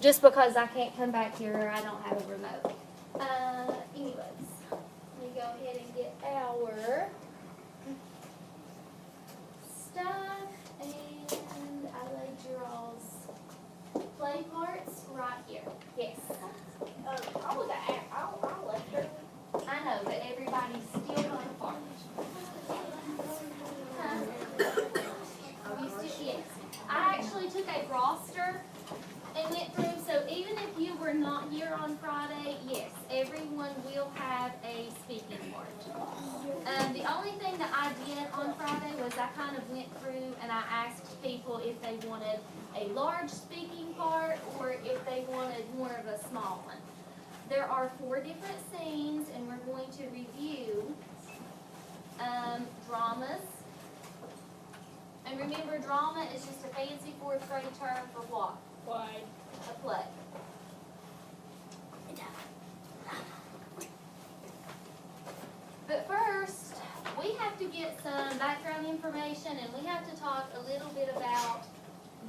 just because I can't come back here or I don't have a remote. Anyways, let me go ahead and get our stuff, and I laid your all's play parts right here. Yes. I left her. I know, but everybody's still on a part. You still, yes. I actually took a roster and went through, so even if you were not here on Friday, yes, everyone will have a speaking part. The only thing that I did on Friday was I kind of went through and I asked people if they wanted a large speaking part or if they wanted more of a small one. There are 4 different scenes, and we're going to review dramas. And remember, drama is just a fancy 4th grade term for what? Why? A play. But first, we have to get some background information, and we have to talk a little bit about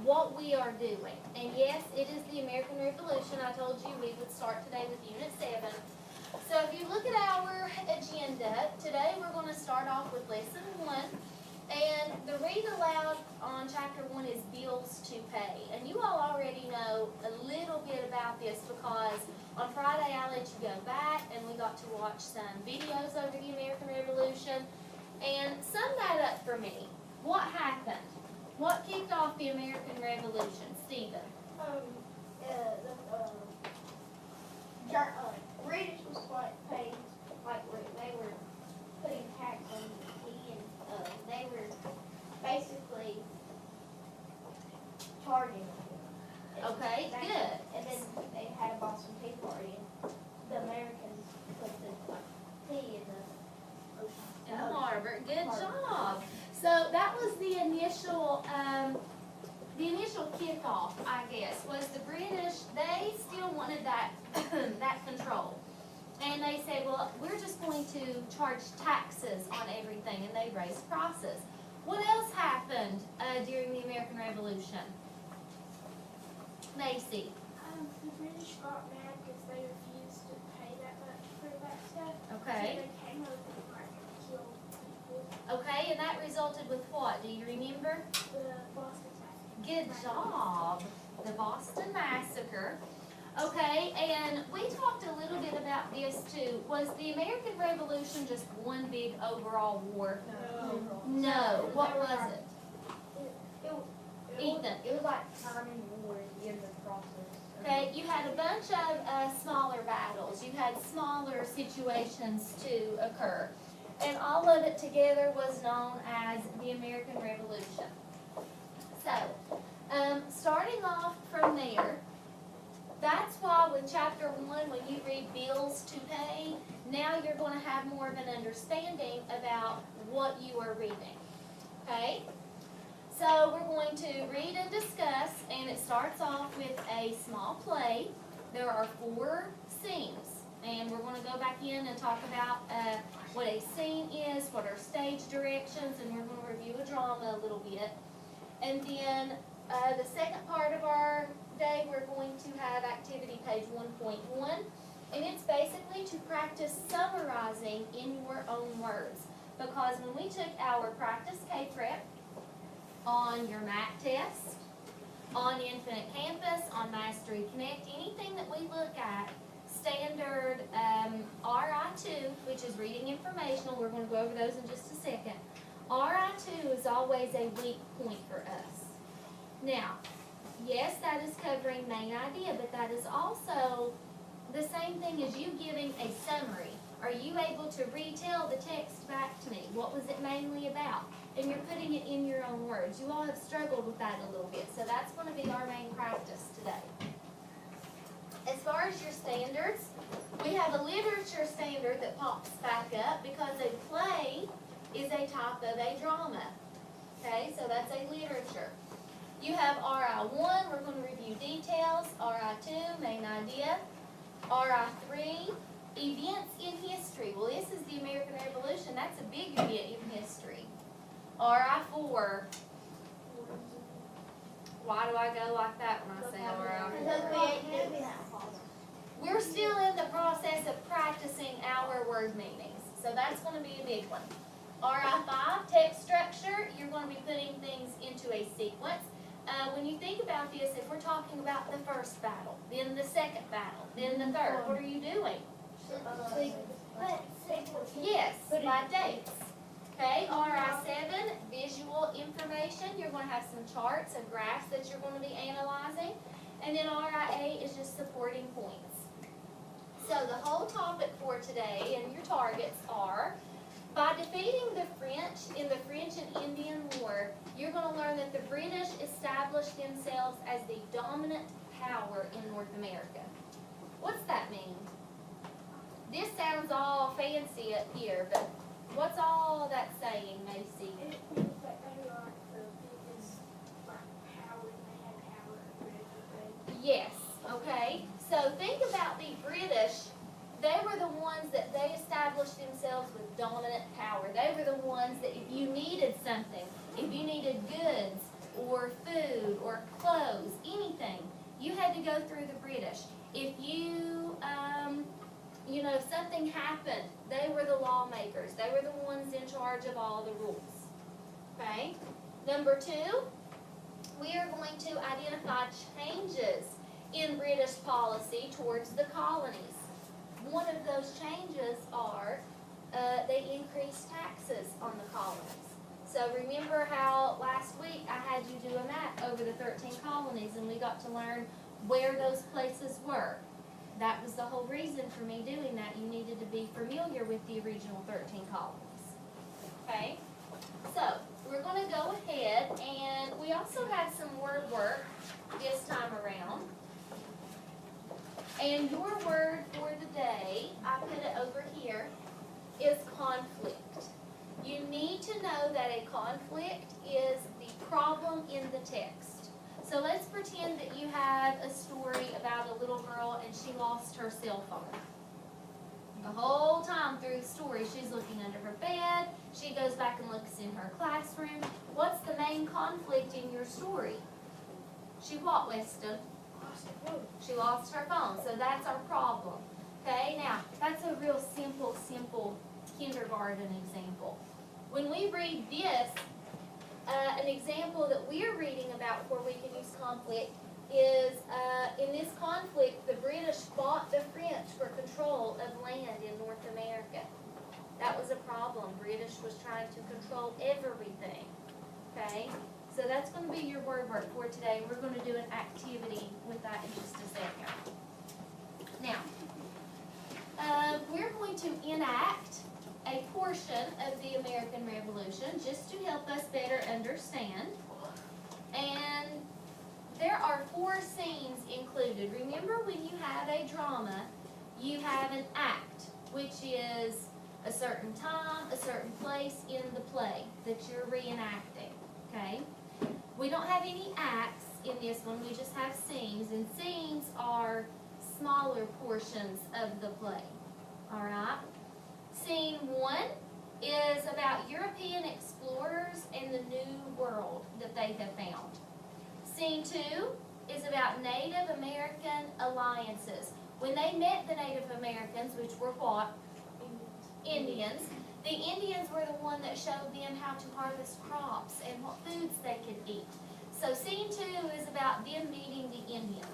what we are doing. And yes, it is the American Revolution. I told you we would start today with Unit 7. So if you look at our agenda, today we're going to start off with Lesson 1. And the read aloud on Chapter 1 is Bills to Pay. And you all already know a little bit about this because on Friday I let you go back and we got to watch some videos over the American Revolution. And sum that up for me. What happened? What kicked off the American Revolution? Stephen? British was quite paid, like they were putting tax on the tea, and they were basically charging them. Okay, good. And then they had a Boston Tea Party, and the Americans put the tea in the ocean. In the harbor. Good job. So that was the initial kickoff, I guess, was the British. They still wanted that that control, and they said, well, we're just going to charge taxes on everything, and they raised prices. What else happened during the American Revolution? Macy. The British got mad because they refused to pay that much for that stuff. Okay. So they came over and killed people. Okay, and that resulted with what? Do you remember? The Boston Massacre. Good job. The Boston Massacre. Okay, and we talked a little bit about this too. Was the American Revolution just one big overall war? No. What was it? Ethan. It was like timing war in the process. Okay, you had a bunch of smaller battles. You had smaller situations to occur. And all of it together was known as the American Revolution. So, starting off from there, that's why with Chapter 1, when you read Bills to Pay, now you're going to have more of an understanding about what you are reading. Okay? So we're going to read and discuss, and it starts off with a small play. There are 4 scenes, and we're going to go back in and talk about what a scene is, what are stage directions, and we're going to review a drama a little bit. And then the second part of our day, we're going to have activity page 1.1, and it's basically to practice summarizing in your own words. Because when we took our practice K-Prep on your MAC test, on Infinite Campus, on Mastery Connect, anything that we look at, standard RI2, which is reading informational, we're going to go over those in just a second. RI2 is always a weak point for us. Now, yes, that is covering main idea, but that is also the same thing as you giving a summary. Are you able to retell the text back to me? What was it mainly about? And you're putting it in your own words. You all have struggled with that a little bit, so that's going to be our main practice today. As far as your standards, we have a literature standard that pops back up because a play is a type of a drama. Okay, so that's a literature. You have RI1, we're going to review details. RI2, main idea. RI3, events in history. Well, this is the American Revolution. That's a big event in history. RI4. Why do I go like that when I say RI4? Because we still in the process of practicing our word meanings. So that's going to be a big one. RI5, text structure, you're going to be putting things into a sequence. When you think about this, if we're talking about the first battle, then the second battle, then the third, what are you doing? Yes, by dates. Okay, RI7, visual information. You're going to have some charts and graphs that you're going to be analyzing. And then RI8 is just supporting points. So the whole topic for today and your targets are, by defeating the French in the French and Indian War, you're going to learn that the British established themselves as the dominant power in North America. What's that mean? This sounds all fancy up here, but what's all that saying, Macy? It means that they are the biggest power, they have power over everything. Yes, okay. So think about the British. They were the ones that they established themselves with dominant power. They were the ones that if you needed something, if you needed goods or food or clothes, anything, you had to go through the British. If if something happened, they were the lawmakers. They were the ones in charge of all the rules. Okay? Number 2, we are going to identify changes in British policy towards the colonies. One of those changes are they increased taxes on the colonies. So remember how last week I had you do a map over the 13 colonies and we got to learn where those places were. That was the whole reason for me doing that. You needed to be familiar with the original 13 colonies. Okay? So we're going to go ahead and we also have some word work this time around. And your word for the day, I put it over here, is conflict. You need to know that a conflict is the problem in the text. So let's pretend that you have a story about a little girl and she lost her cell phone. The whole time through the story, she's looking under her bed, she goes back and looks in her classroom. What's the main conflict in your story? She what, Weston? She lost her phone, so that's our problem. Okay, now, that's a real simple kindergarten example. When we read this, an example that we're reading about where we can use conflict is, in this conflict, the British fought the French for control of land in North America. That was a problem. British was trying to control everything. Okay? So that's going to be your word work for today. We're going to do an activity with that in just a second. Now, we're going to enact a portion of the American Revolution just to help us better understand. And there are 4 scenes included. Remember, when you have a drama, you have an act, which is a certain time, a certain place in the play that you're reenacting. Okay? We don't have any acts in this one, we just have scenes, and scenes are smaller portions of the play. Alright? Scene 1 is about European explorers and the new world that they have found. Scene 2 is about Native American alliances. When they met the Native Americans, which were what? Indians. The Indians were the one that showed them how to harvest crops and what foods they could eat. So scene 2 is about them meeting the Indians.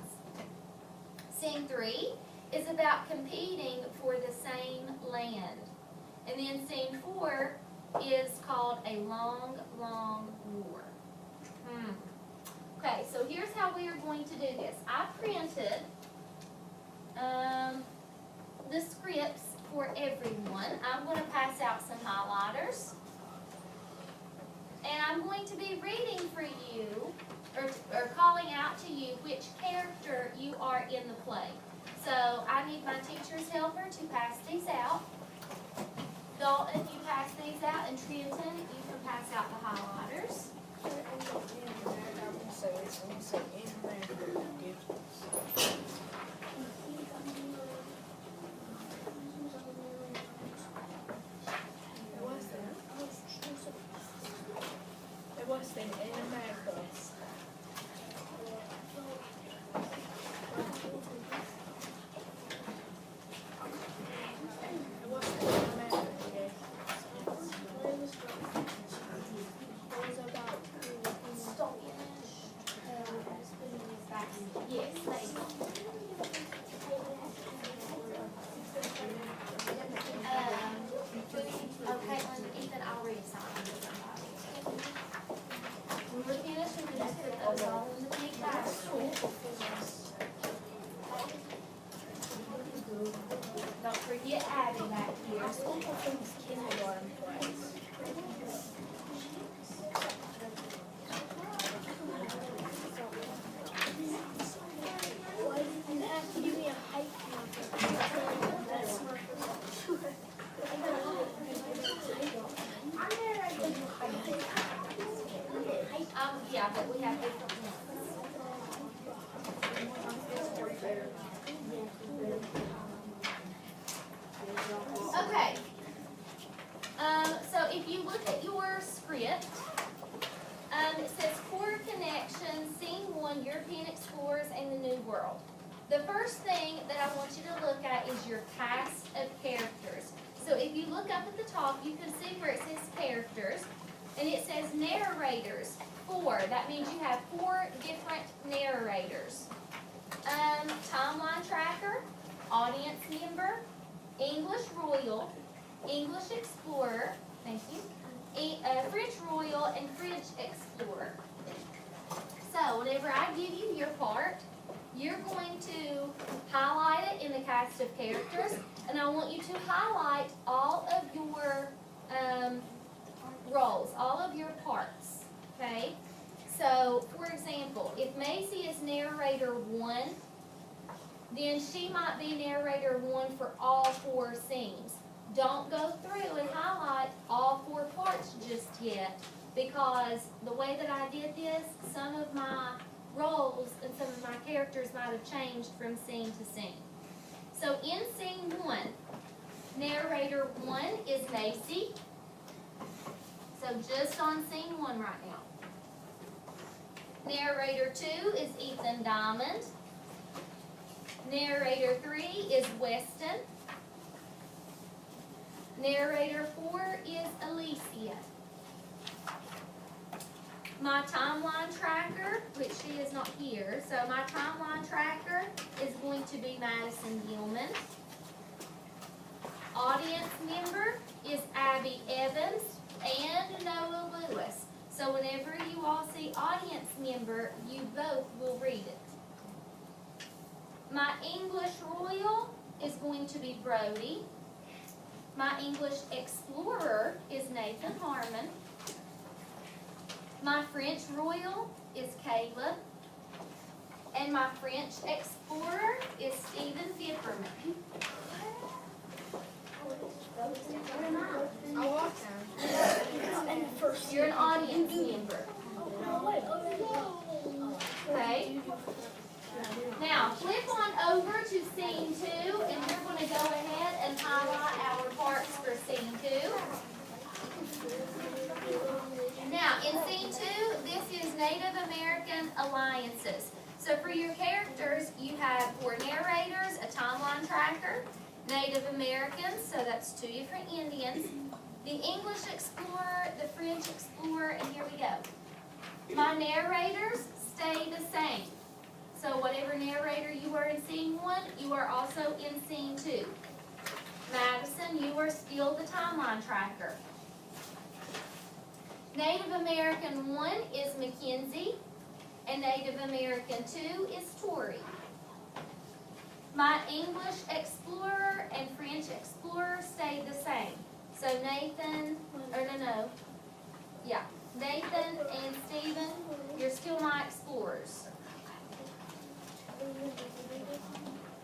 Scene 3 is about competing for the same land. And then scene 4 is called A Long, Long War. Okay, so here's how we are going to do this. I printed the scripts for everyone. I'm going to pass out some highlighters. And I'm going to be reading for you, or calling out to you which character you are in the play. So I need my teacher's helper to pass these out. Dalton, you pass these out, and Trenton, you can pass out the highlighters. What's in America? Caitlin, Ethan, I'll reassign somebody. When we're finished, we can just put those all in the big basket. Don't forget Abby back here. Kindergarten class. You have to give me a height marker. That's Yeah, but we have different ones. Okay. So if you look at your script, it says core connections, scene 1, European explorers and the New World. The first thing that I want you to look at is your cast of characters. So if you look up at the top, you can see where it says characters, and it says narrators, 4. That means you have 4 different narrators. Timeline tracker, audience member, English Royal, English Explorer, thank you, French Royal, and French Explorer. So whenever I give you your part, you're going to highlight it in the cast of characters, and I want you to highlight all of your roles, all of your parts, okay? So, for example, if Macy is narrator 1, then she might be narrator 1 for all 4 scenes. Don't go through and highlight all 4 parts just yet, because the way that I did this, some of my roles and some of my characters might have changed from scene to scene. So in scene 1, narrator 1 is Macy. So just on scene 1 right now. Narrator 2 is Ethan Diamond. Narrator 3 is Weston. Narrator 4 is Alicia. My timeline tracker, which she is not here, so my timeline tracker is going to be Madison Gilman. Audience member is Abby Evans and Noah Lewis. So whenever you all see audience member, you both will read it. My English Royal is going to be Brody. My English Explorer is Nathan Harmon. My French Royal is Caleb. And my French Explorer is Stephen Bipperman. You're an audience member. Okay. Now, flip on over to scene 2, and we're going to go ahead and highlight our parts for scene 2. Now, in scene 2, this is Native American alliances. So for your characters, you have 4 narrators, a timeline tracker, Native Americans, so that's 2 different Indians, the English Explorer, the French Explorer, and here we go. My narrators stay the same. So whatever narrator you were in scene 1, you are also in scene 2. Madison, you are still the timeline tracker. Native American 1 is Mackenzie, and Native American 2 is Tori. My English Explorer and French Explorer stayed the same. So Nathan and Stephen, you're still my explorers.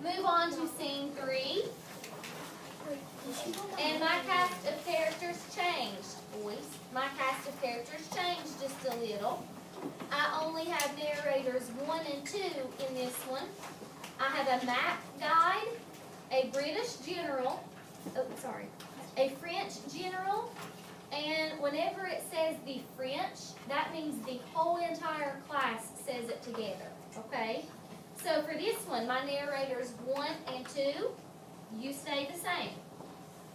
Move on to scene 3. And my cast of characters changed, boys. My cast of characters changed just a little. I only have narrators 1 and 2 in this one. I have a map guide, a British general, a French general, and whenever it says the French, that means the whole entire class says it together, okay? So for this one, my narrators 1 and 2, you stay the same.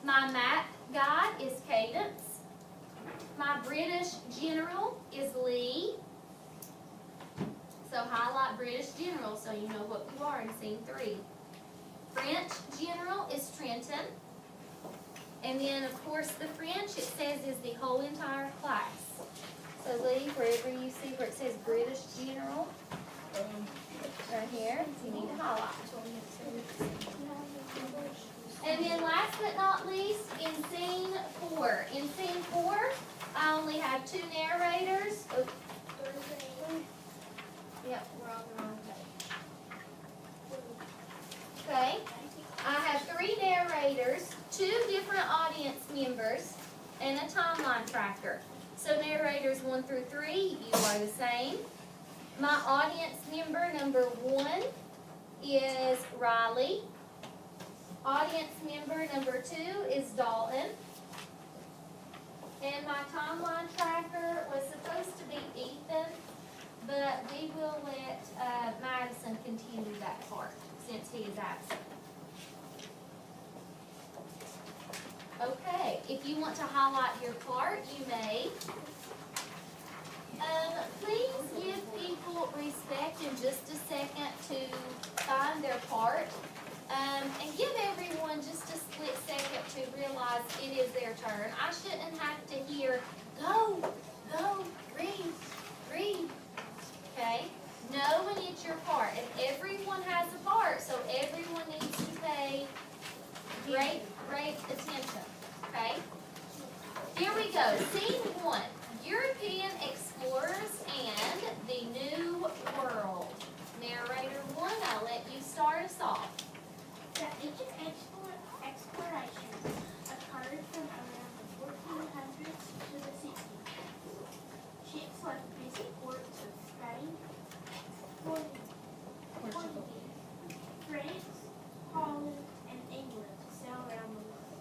My map guide is Cadence. My British general is Lee. So highlight British general so you know what you are in scene 3. French general is Trenton. And then, of course, the French, it says, is the whole entire class. So leave wherever you see where it says British general. Right here, you need to highlight. And then last but not least, in scene 4. In scene 4, I only have 2 narrators. Oh. Yep, we're on the wrong page. Okay, I have 3 narrators, 2 different audience members, and a timeline tracker. So narrators 1 through 3, you are the same. My audience member number 1 is Riley. Audience member number 2 is Dalton. And my timeline tracker was supposed to be Ethan, but we will let Madison continue that part since he is absent. Okay, if you want to highlight your part, you may. Please give people respect in just a second to find their part. And give everyone just a split second to realize it is their turn. I shouldn't have to hear, go, read. Okay? Know when it's your part. And everyone has a part, so everyone needs to pay great attention. Okay? Here we go. Scene 1. European explorers and the New World. Narrator 1, I'll let you start us off. The age of exploration occurred from around the 1400s to the 60s. Ships left busy ports of Spain, Portugal, France, Holland, and England to sail around the world.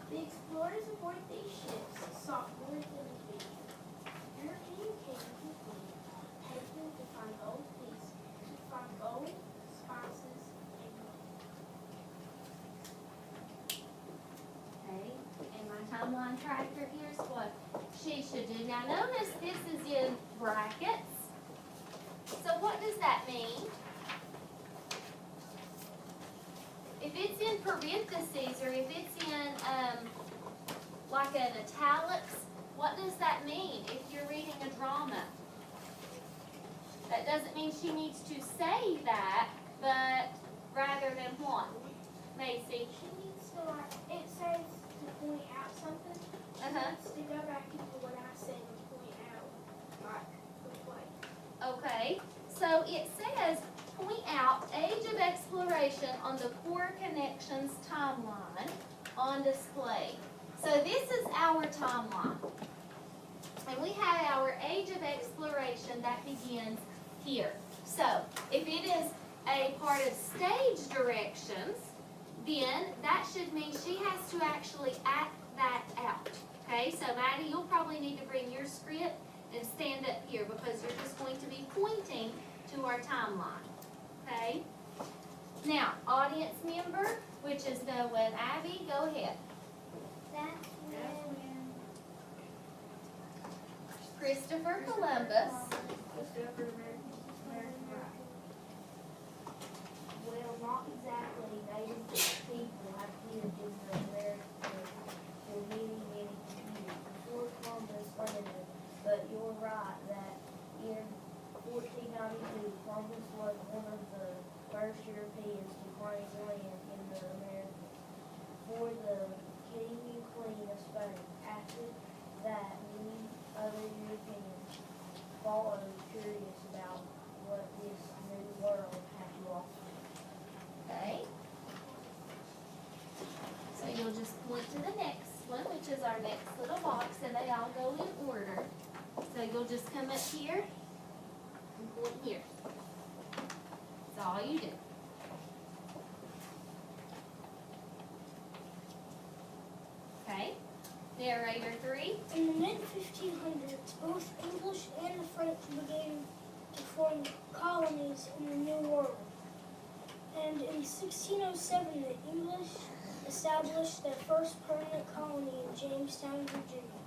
The explorers aboard these ships sought more than a vision. European kings and queens paid them to find gold spices, and gold. Okay, and my timeline tracker, here's what she should do. Now notice this is in brackets. So what does that mean? If it's in parentheses or if it's in like an italics, what does that mean if you're reading a drama? That doesn't mean she needs to say that, but rather than what? Macy? She needs to, it says to point out something. She needs to go back into what I said and point out, the place. Okay, so it says, point out age of exploration on the Core Connections timeline on display. So this is our timeline. And we have our age of exploration that begins here. So if it is a part of stage directions, then that should mean she has to actually act that out. Okay, so Maddie, you'll probably need to bring your script and stand up here because you're just going to be pointing to our timeline. Okay? Now, audience member, which is Noah and Abby, go ahead. That's when Christopher Columbus. Well, not exactly. Native people have lived in the Americas for many, many years before Columbus landed. But you're right that in 1492, Columbus was one of the first Europeans to claim land in the Americas for the king and queen of Spain. After that, many other Europeans followed, curious about what this new world had to offer. Okay. So you'll just point to the next one, which is our next little box, and they all go in order. So you'll just come up here and point here. That's all you do. Okay. Narrator 3. In the mid-1500s, both English and the French began to form colonies in the New World. And in 1607, the English established their first permanent colony in Jamestown, Virginia.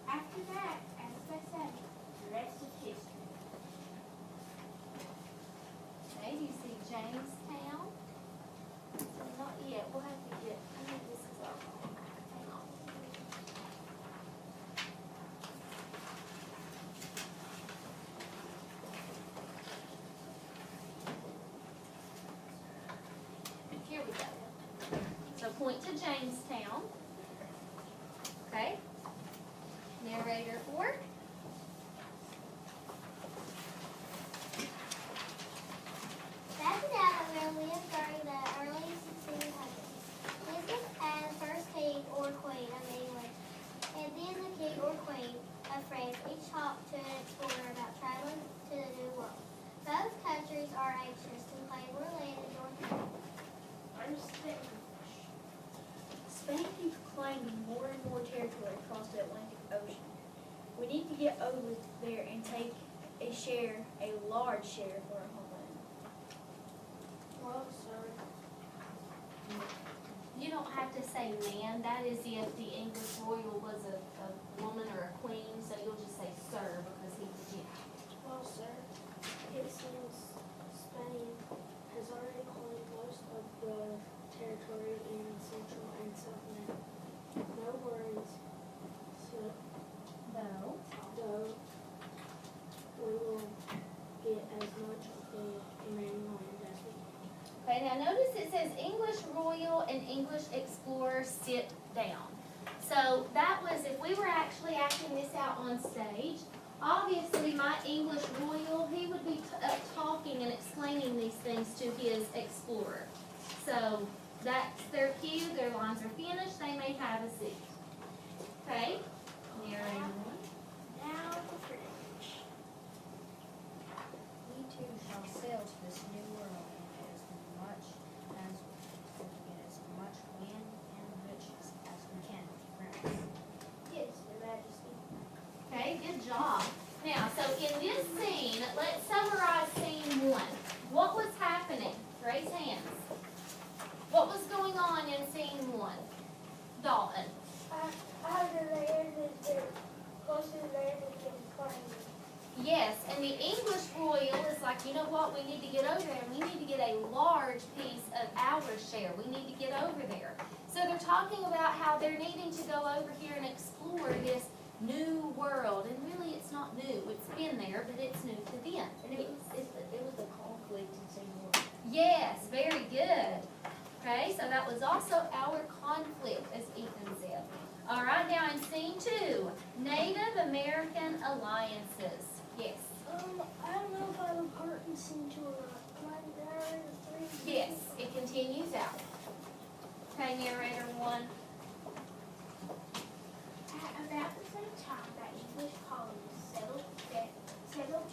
After that, as I said, the rest is history. to go. So point to Jamestown. Okay? Narrator 4. Baghdad lived during the early 1600s. This was as first king or queen of England, and then the king or queen of France each talked to an explorer about traveling to the New World. Both countries are anxious to claim more land in North America. Spain keeps claiming more and more territory across the Atlantic Ocean. We need to get over there and take a large share of our homeland. Well, sir. You don't have to say man. That is if the English royal was a woman or a queen. So you'll just say sir because he was, yeah. Well, sir, it seems Spain has already claimed most of the territory in Central and South America. No worries. So, No. though, we will get as much of the remaining land as we can. Okay, now notice it says English royal and English explorer sit down. So that was, if we were actually acting this out on stage, obviously my English royal, he would be talking and explaining these things to his explorer. So that's their cue, their lines are finished, they may have a seat. Okay? Narrator 1. Now the French. We too shall sail to this new world and get as much land and riches as we can from France. Yes, Your Majesty. Okay, good job. Now, so in this scene, let's summarize scene 1. What was happening? Raise hands. What was going on in scene 1? Dalton. Out of the land is there, close to the land is getting claimed. Yes, and the English royal is like, you know what, we need to get over there, and we need to get a large piece of our share. We need to get over there. So they're talking about how they're needing to go over here and explore this new world. And really, it's not new. It's been there, but it's new to them. And it was a conflict in St. Louis. Yes, very good. Okay, so that was also our conflict, as Ethan said. All right, now in scene 2, Native American alliances. Yes. I don't know if I have a part in scene 2 or not. Am I narrator 3? Yes, it continues out. Okay, narrator 1. At about the same time that English colonists settled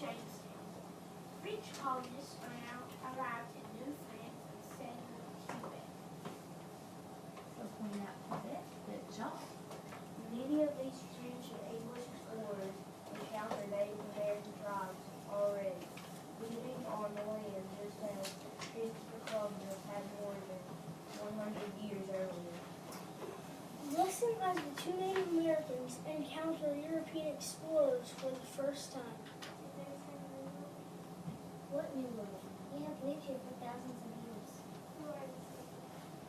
Jamestown, French colonists arrived in New France and settled Quebec. So point out Quebec. Good job. Many of these French and English explorers encountered Native American tribes already, living on the land just as Christopher Columbus had more than 100 years earlier. Listen as the two Native Americans encounter European explorers for the first time. What new world? We have lived here for thousands of years.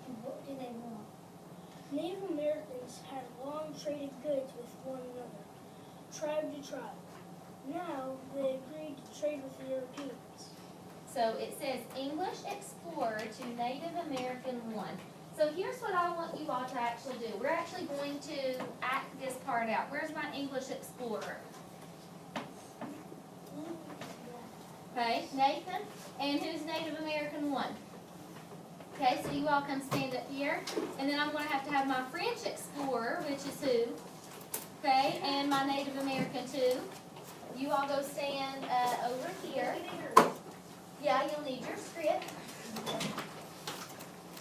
And what do they want? Native Americans had long traded goods with one another, tribe to tribe. Now they agreed to trade with the Europeans. So it says English explorer to Native American 1. So here's what I want you all to actually do. We're actually going to act this part out. Where's my English explorer? Okay, Nathan. And who's Native American 1? Okay, so you all come stand up here. And then I'm going to have my French explorer, which is who? Okay, and my Native American 2. You all go stand over here. Yeah, you'll need your script.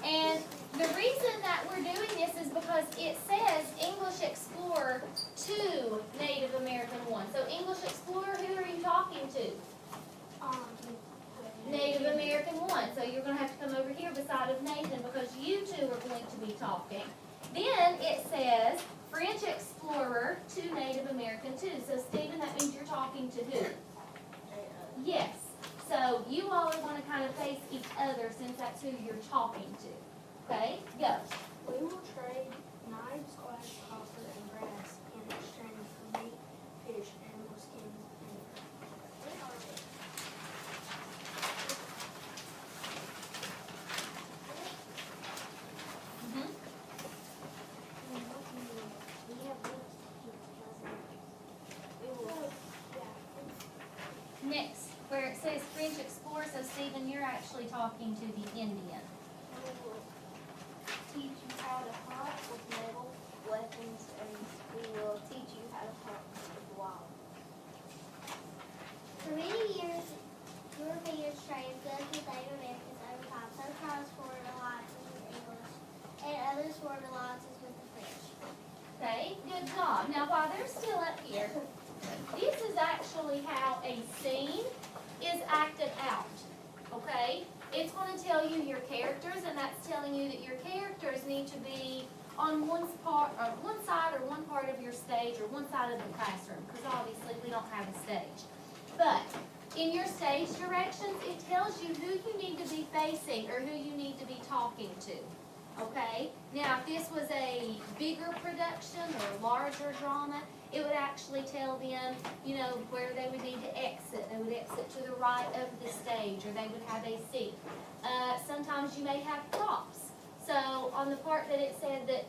And the reason that we're doing this is because it says English Explorer to Native American 1. So English Explorer, who are you talking to? Native American 1. So you're going to have to come over here beside of Nathan because you two are going to be talking. Then it says French Explorer to Native American 2. So Stephen, that means you're talking to who? Yes. So you all are going to kind of face each other since that's who you're talking to. Okay? Go. We will trade knives, glass, copper, and brass in exchange for meat, fish, animal skins, and Stephen, you're actually talking to the Indian. We will teach you how to hunt with metal weapons, and we will teach you how to hunt with wild. For many years, Europeans traded goods with Native Americans over time. Some tribes formed alliances with English, and others formed alliances with the French. Okay, good job. Now, while they're still up here, this is actually how a scene is acted out, okay? It's going to tell you your characters, and that's telling you that your characters need to be on one side or one part of your stage or one side of the classroom, because obviously we don't have a stage. But in your stage directions, it tells you who you need to be facing or who you need to be talking to. Okay? Now, if this was a bigger production or a larger drama, it would actually tell them, you know, where they would need to exit. They would exit to the right of the stage, or they would have a seat. Sometimes you may have props. So, on the part that it said that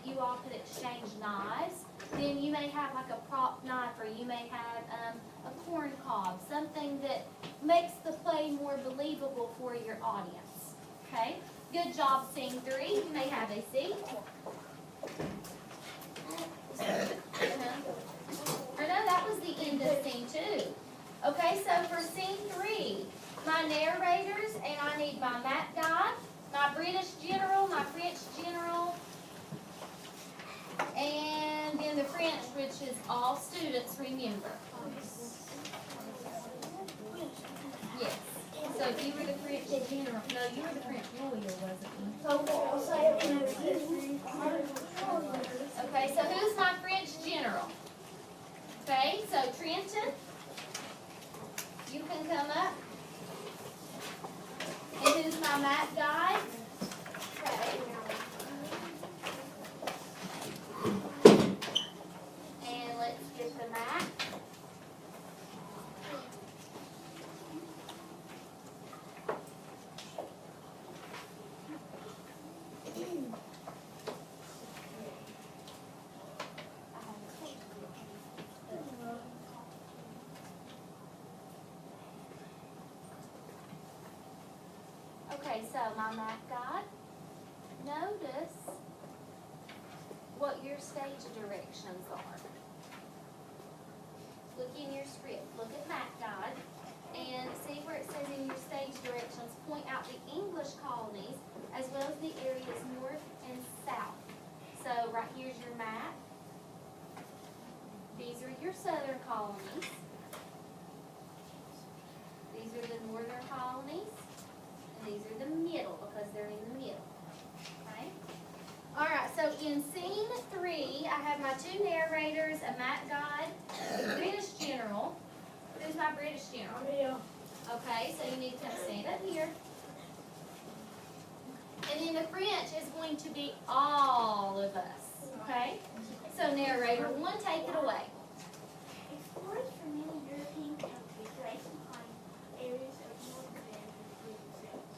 you all could exchange knives, then you may have like a prop knife, or you may have a corn cob, something that makes the play more believable for your audience. Okay? Good job, scene 3. You may have a seat. Or no, that was the end of scene 2. Okay, so for scene 3, my narrators, and I need my map guide, my British general, my French general, and then the French, which is all students, remember. Yes. So you were the French general. No, you were the French lawyer, wasn't you? Okay, so who's my French general? Okay, so Trenton, you can come up. And who's my map guide? Okay. And let's get the map. Okay, so my map guide, notice what your stage directions are. Look in your script, look at map guide, and see where it says in your stage directions, point out the English colonies as well as the areas north and south. So right here's your map. These are your southern colonies. These are the northern colonies. And these are the middle, because they're in the middle. Okay? Alright, so in scene 3, I have my 2 narrators, a map guide, a British general. Who's my British general? Okay, so you need to come stand up here. And then the French is going to be all of us. Okay? So narrator 1, take it away. Explorers from many European countries raced behind areas of North America with sails.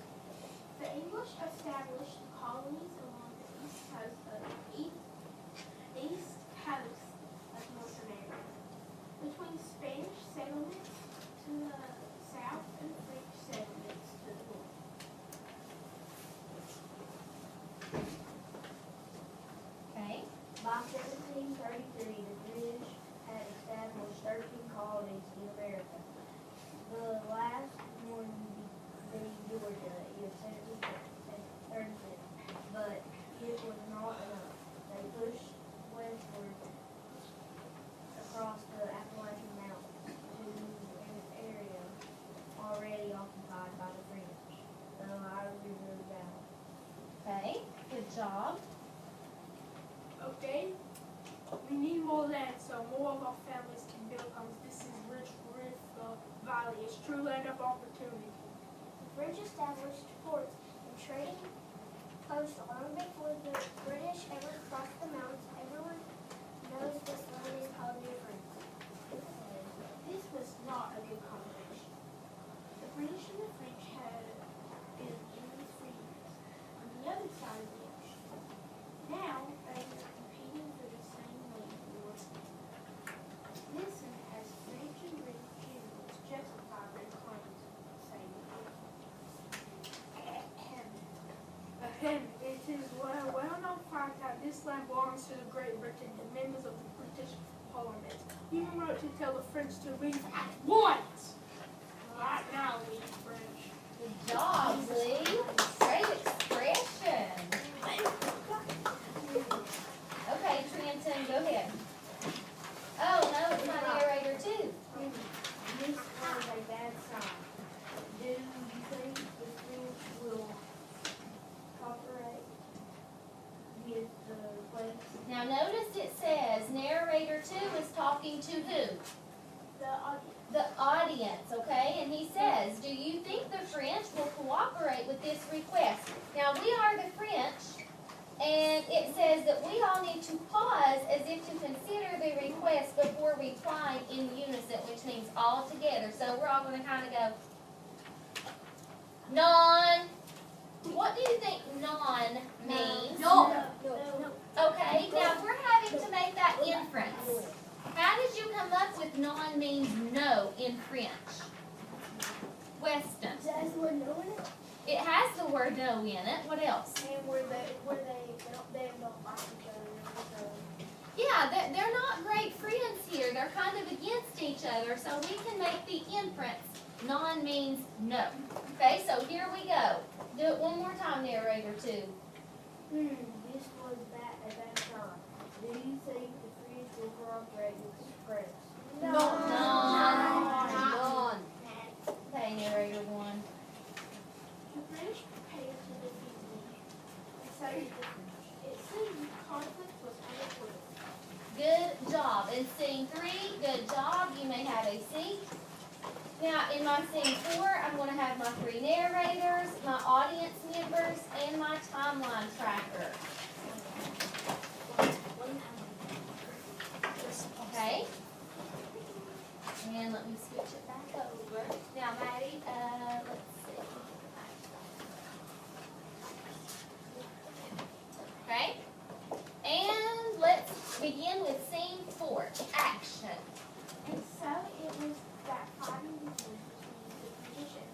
The English established colonies along the east coast of North America, between Spanish settlements to the south and French settlements to the north. Okay? By 1733, the British had established 13 colonies in America. The last one being Georgia in 1736, but it was not enough. They pushed westward across the Appalachian Mountains to an area already occupied by the French, the Ohio River Valley. Okay, good job. Okay, we need more land so more of our families can build homes. This is rich Rift Valley. It's true land of opportunity. The French established ports and trading posts long before the British ever crossed the mountains. Everyone knows this land is called New France. This was not a good combination. The British and the French had been enemies for years on the other side of the ocean. Now they were competing for the same land war. Listen as French and British generals justify their claims of the same war. Then it is well-known fact that this land belongs to the Great Britain, the members of the British Parliament. Even wrote to tell the French to leave at once. Right now, leave French. Good job, Lee. Great expression. Okay, Trenton, go ahead. Oh, no, it's my narrator too. This was a bad sign. Do you think the French will cooperate with the request? Now notice it says narrator 2 is talking to who? The audience, okay? And he says, do you think the French will cooperate with this request? Now we are the French, and it says that we all need to pause as if to consider the request before replying in unison, which means all together. So we're all going to kind of go, non. What do you think non means? No. Okay, now we're having to make that inference. How did you come up with non means no in French? Weston. Does that word no in it? It has the word no in it. What else? And where they don't like each other. Yeah, they're not great friends here. They're kind of against each other, so we can make the inference. Non means no. Okay, so here we go. Do it one more time, narrator 2. This was a bad sign. Do you think the French will cooperate with the request? Non. Non. Okay, narrator 1. The British prepared to defeat the English. It seemed the conflict was unaverted. Good job. In scene 3, good job. You may have a seat. Now, in my scene 4, I'm going to have my 3 narrators, my audience members, and my timeline tracker. Okay? And let me switch it back over. Now, Maddie, let's see. Okay? And let's begin with scene 4. Action. And so it was that fighting between the British and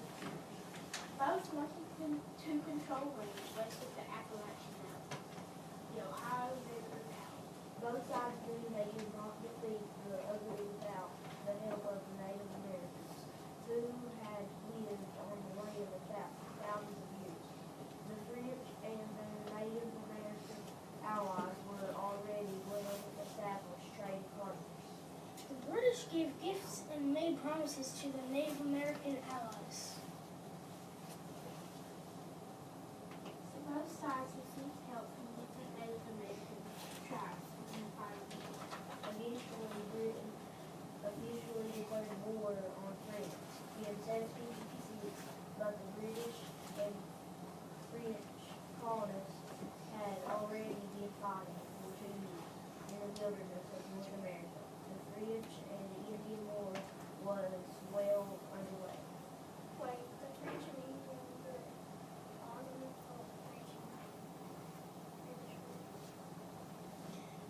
both wanted to control range west of the Appalachian Mountains, the Ohio River Valley. Both sides knew they could not defeat the other without the help of the Native Americans, who had lived on the land for thousands of years. The French and their Native American allies were already well-established trade partners. The British gave gifts and made promises to the Native American allies. So both sides received help from different Native American tribes in the fighting. Eventually, Britain officially declared war on France in 1756, but the British and French colonists had already been fighting for 2 years in the wilderness of North America. The French and Indian War was well underway. Wait, the French and Indian were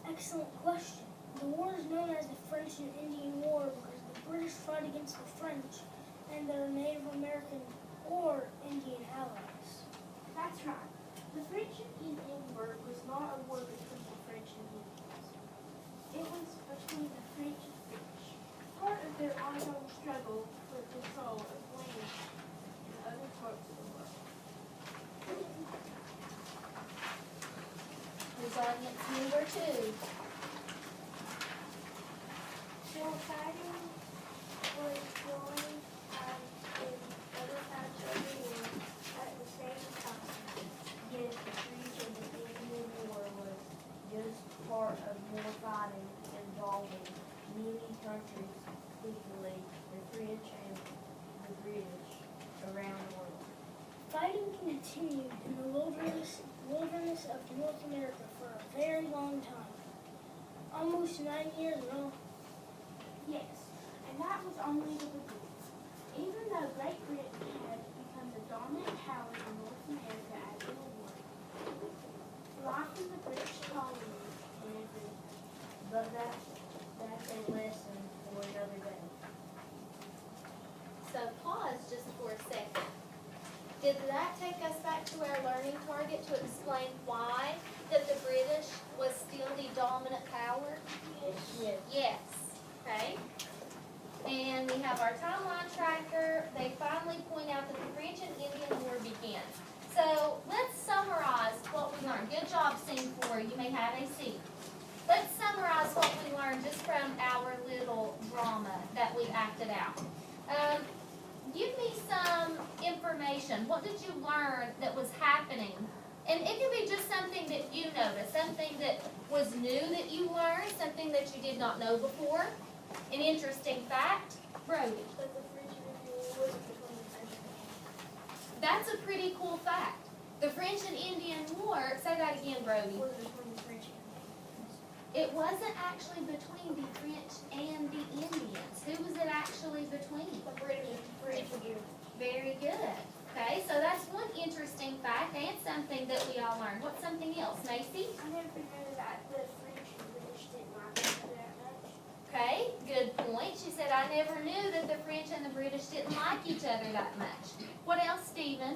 Excellent question. The war is known as the French and Indian War because the British fought against the French and their Native American or Indian allies. That's right. The French and Indian War was not a war between the French and Indians. It was between the French and British, part of their ongoing struggle for control of land in other parts of the world. Who's audience member 2? So fighting was going on in other parts of the world at the same time. Yes, the French and the Indian War was just part of more fighting involving many countries, particularly the French and the British around the world. Fighting continued in the wilderness of North America for a very long time. Almost 9 years ago. Yes, and that was only the beginning. Even though Great Britain had become the dominant power in North America after the war, life in the British colonies never ended. But that's a lesson for another day. So pause just for a second. Did that take us back to our learning card get to explain why that the British was still the dominant power? Yes. Yes. Okay. And we have our timeline tracker. They finally point out that the French and Indian War begins. So let's summarize what we learned. Good job, scene 4. You may have a seat. Let's summarize what we learned just from our little drama that we acted out. Give me some information. What did you learn that was happening? And it could be just something that you noticed, something that was new that you learned, something that you did not know before. An interesting fact. Brody. That the French and Indian War was between the French and Indians. That's a pretty cool fact. The French and Indian War, say that again, Brody. Was between the French and Indians. It wasn't actually between the French and the Indians. Who was it actually between? The British and French. Very good. Okay, so that's one interesting fact and something that we all learned. What's something else, Macy? I never knew that the French and British didn't like each other that much. Okay, good point. She said, I never knew that the French and the British didn't like each other that much. What else, Stephen?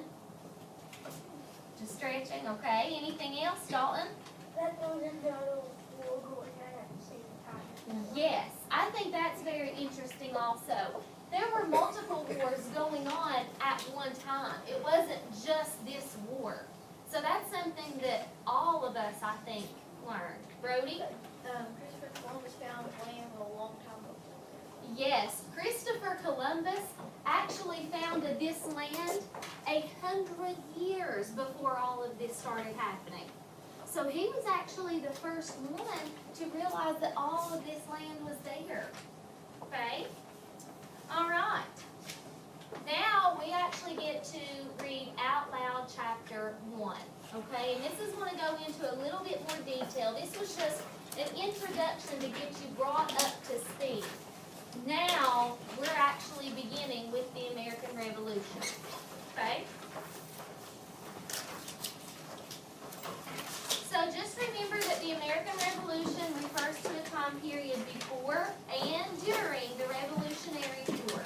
Just stretching, okay. Anything else, Dalton? That goes into a little war going on at the same time. Yes, I think that's very interesting also. There were multiple wars going on at one time. It wasn't just this war. So that's something that all of us, I think, learned. Brody? Christopher Columbus found land a long time before. Yes, Christopher Columbus actually founded this land 100 years before all of this started happening. So he was actually the first one to realize that all of this land was there. Okay? All right. Now we actually get to read out loud chapter 1. Okay? And this is going to go into a little bit more detail. This was just an introduction to get you brought up to speed. Now we're actually beginning with the American Revolution. Okay? So just remember that the American Revolution refers to a time period before and during the Revolutionary War.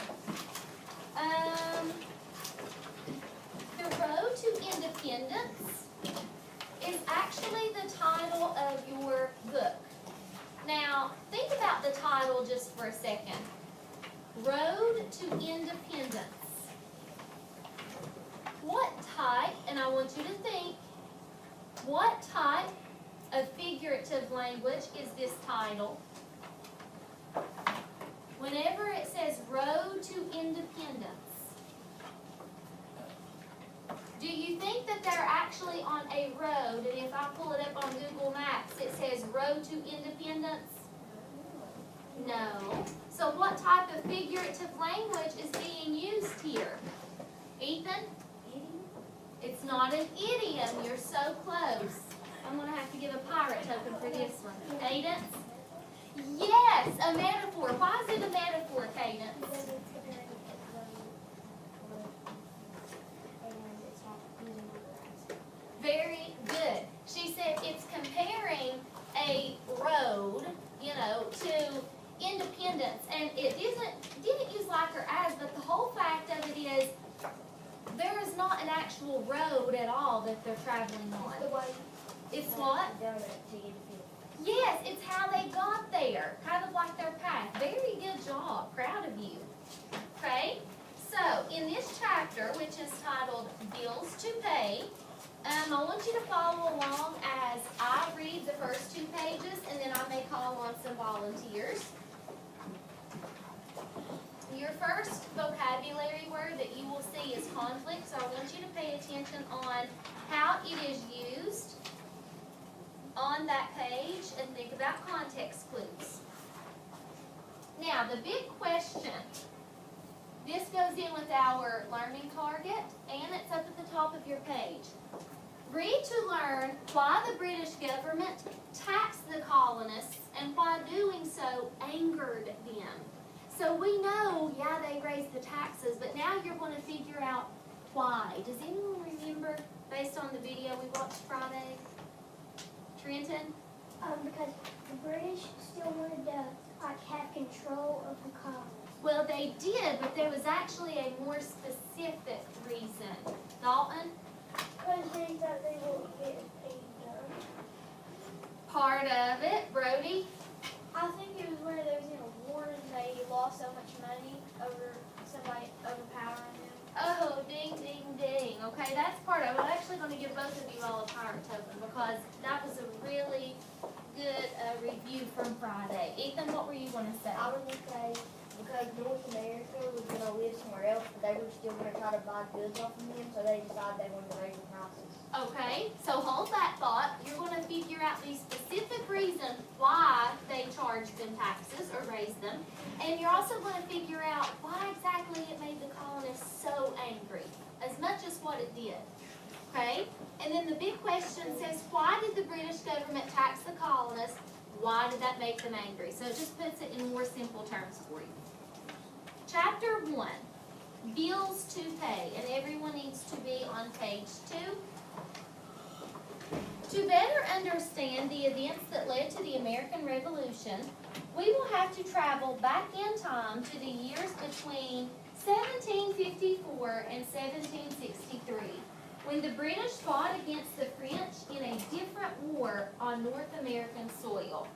The Road to Independence is actually the title of your book. Now, think about the title just for a second. Road to Independence. What type, and I want you to think, what type of figurative language is this title? Whenever it says Road to Independence, do you think that they're actually on a road, and if I pull it up on Google Maps, it says Road to Independence? No. So what type of figurative language is being used here? Ethan? It's not an idiom. You're so close. I'm going to have to give a pirate token for this one. Cadence? Yes, a metaphor. Why is it a metaphor, Cadence? Because it's comparing and it's not using the grass. Very good. She said it's comparing a road, to independence. And it didn't use like or as, but the whole fact of it is there is not an actual road at all that they're traveling on. The way It's what? done it to independence. Yes, it's how they got there, kind of like their path. Very good job, proud of you. Okay, so in this chapter, which is titled Bills to Pay, I want you to follow along as I read the first 2 pages, and then I may call on some volunteers. Your first vocabulary word that you will see is conflict, so I want you to pay attention on how it is used on that page and think about context clues. Now, the big question, this goes in with our learning target, and it's up at the top of your page. Read to learn why the British government taxed the colonists and why doing so angered them. So we know, yeah, they raised the taxes, but now you're going to figure out why. Does anyone remember, based on the video we watched Friday? Trenton? Because the British still wanted to have control of the colonies. Well, they did, but there was actually a more specific reason. Dalton? Because they thought they were part of it. Brody? I think it was where they was in a war and they lost so much money over somebody overpowering them. Oh, ding, ding, ding. Okay, that's part of it. I'm actually going to give both of you all a pirate token because that was a really good review from Friday. Ethan, what were you going to say? I was gonna say, because North America was gonna live somewhere else, but they were still gonna try to buy goods off of them, so they decided they wanted to raise the prices. Okay, so hold that thought. You're going to figure out the specific reason why they charged them taxes or raised them. And you're also going to figure out why exactly it made the colonists so angry, as much as what it did. Okay? And then the big question says, why did the British government tax the colonists? Why did that make them angry? So it just puts it in more simple terms for you. Chapter 1, bills to pay. And everyone needs to be on page 2. To better understand the events that led to the American Revolution, we will have to travel back in time to the years between 1754 and 1763, when the British fought against the French in a different war on North American soil.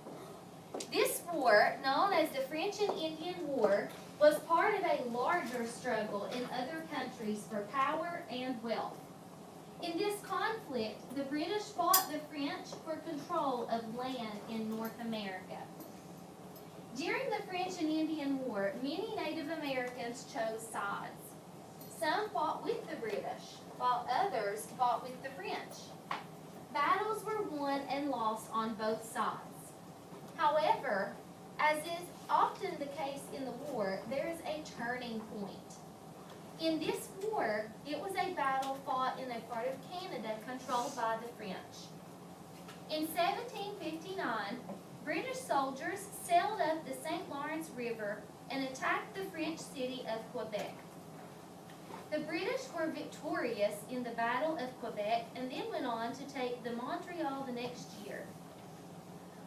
This war, known as the French and Indian War, was part of a larger struggle in other countries for power and wealth. In this conflict, the British fought the French for control of land in North America. During the French and Indian War, many Native Americans chose sides. Some fought with the British, while others fought with the French. Battles were won and lost on both sides. However, as is often the case in the war, there is a turning point. In this war, it was a battle fought in a part of Canada controlled by the French. In 1759, British soldiers sailed up the St. Lawrence River and attacked the French city of Quebec. The British were victorious in the Battle of Quebec and then went on to take the Montreal the next year.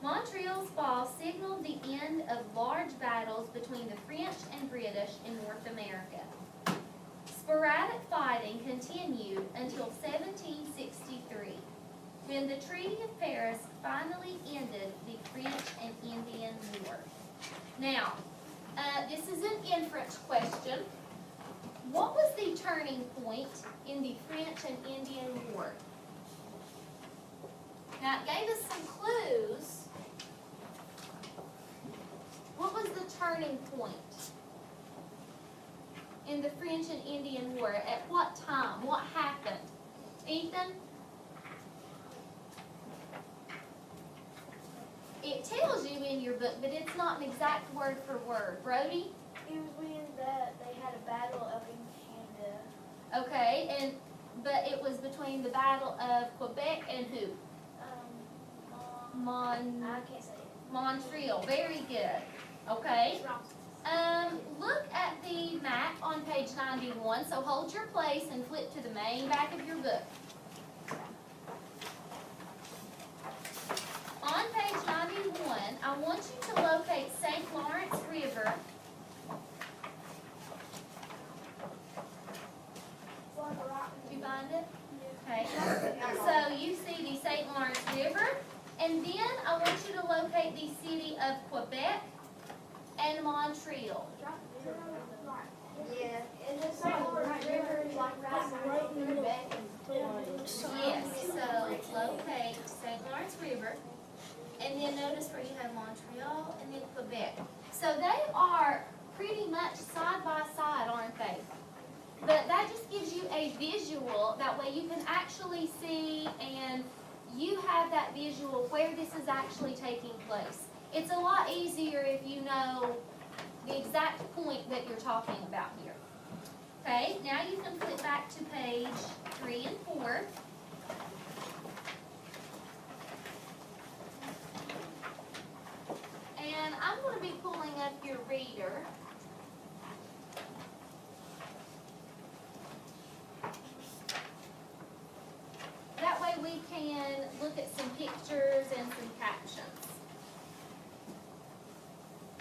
Montreal's fall signaled the end of large battles between the French and British in North America. Sporadic fighting continued until 1763, when the Treaty of Paris finally ended the French and Indian War. Now, this is an inference question. What was the turning point in the French and Indian War? Now, it gave us some clues. What was the turning point in the French and Indian War? At what time? What happened? Ethan? It tells you in your book, but it's not an exact word for word. Brody? It was when they had a battle up in Canada. Okay, but it was between the Battle of Quebec and who? I can't say it. Montreal. Very good. Okay. Look at the map on page 91. So hold your place and flip to the main back of your book. On page 91, I want you to locate St. Lawrence River. Did you find it? Okay. So you see the St. Lawrence River, and then I want you to locate the city of Quebec and Montreal. Yeah. And the St. Lawrence River is like right in the back Yes, so locate St. Lawrence River, and then notice where you have Montreal and then Quebec. So they are pretty much side by side, aren't they? But that just gives you a visual, that way you can actually see and you have that visual where this is actually taking place. It's a lot easier if you know the exact point that you're talking about here. Okay, now you can flip back to page 3 and 4. And I'm going to be pulling up your reader. That way we can look at some pictures and some captions.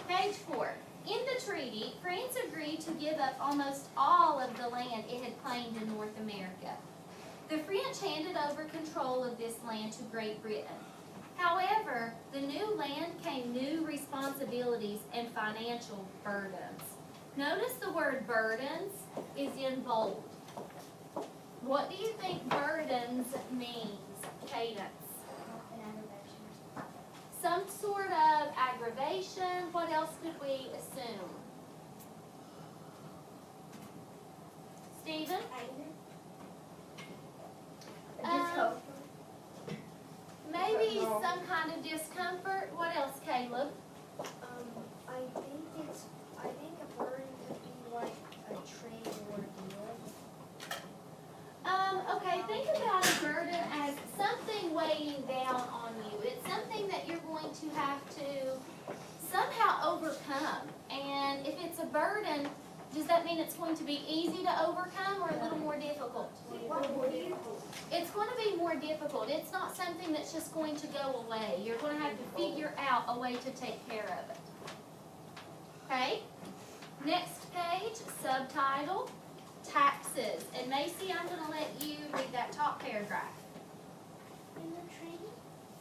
Page 4. In the treaty, France agreed to give up almost all of the land it had claimed in North America. The French handed over control of this land to Great Britain. However, the new land came new responsibilities and financial burdens. Notice the word burdens is in bold. What do you think burdens means, Cadence? Some sort of aggravation. What else could we assume? Stephen? Maybe some kind of discomfort. What else, Caleb? I think a burden could be like a trade or deal. Okay, think about a burden as something weighing down on you. It's something that you're going to have to somehow overcome. And if it's a burden, does that mean it's going to be easy to overcome or a little more difficult? It's going to be more difficult. It's not something that's just going to go away. You're going to have to figure out a way to take care of it. Okay? Next page, subtitle, taxes. And Macy, I'm going to let you read that top paragraph. In the treaty,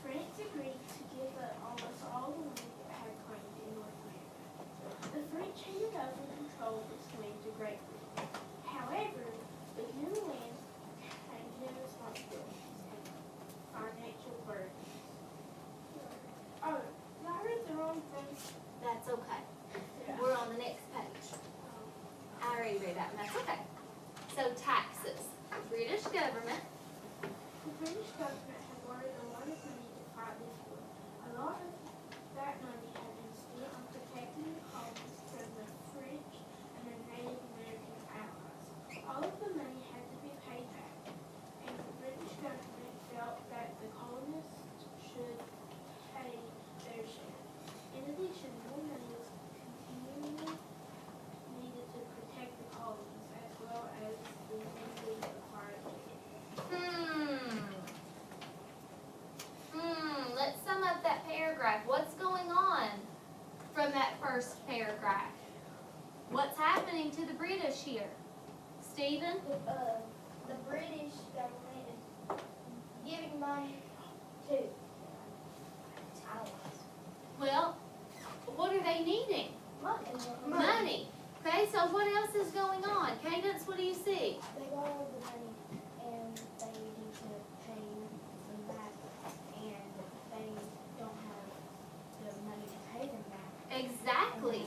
France agreed to give up almost all the land it had claimed in North America. The French handed over control of this land to Great Britain. However, the new land came new responsibilities and financial burdens. Oh, I read the wrong thing. That's okay. We're on the next page. I already read that, and that's okay. So taxes. British government. The British government had borrowed a lot of money to fight this war. A lot of that money had been spent on protecting the colonies from the French and their Native American allies. All of the money had to be paid back, and the British government felt that the colonists should pay their share. In addition, more money was continually needed to protect the colonies as well as the newly acquired land. Let's sum up that paragraph. What's going on from that first paragraph? What's happening to the British here? Stephen? The British government is giving money to allies. Well, what are they needing? Money. Okay, so what else is going on? Cadence, what do you see? They borrowed the money and they need to pay them back, and they don't have the money to pay them back. Exactly.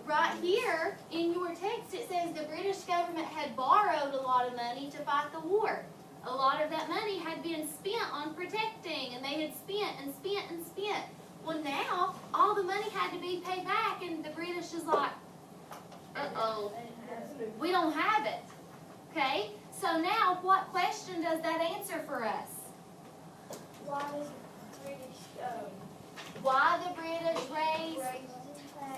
Right here in your text it says the British government had borrowed a lot of money to fight the war. A lot of that money had been spent on protecting, and they had spent and spent and spent. Well, now all the money had to be paid back, and the British is like, uh-oh, we don't have it. Okay, so now what question does that answer for us? Why does the British Why the British raised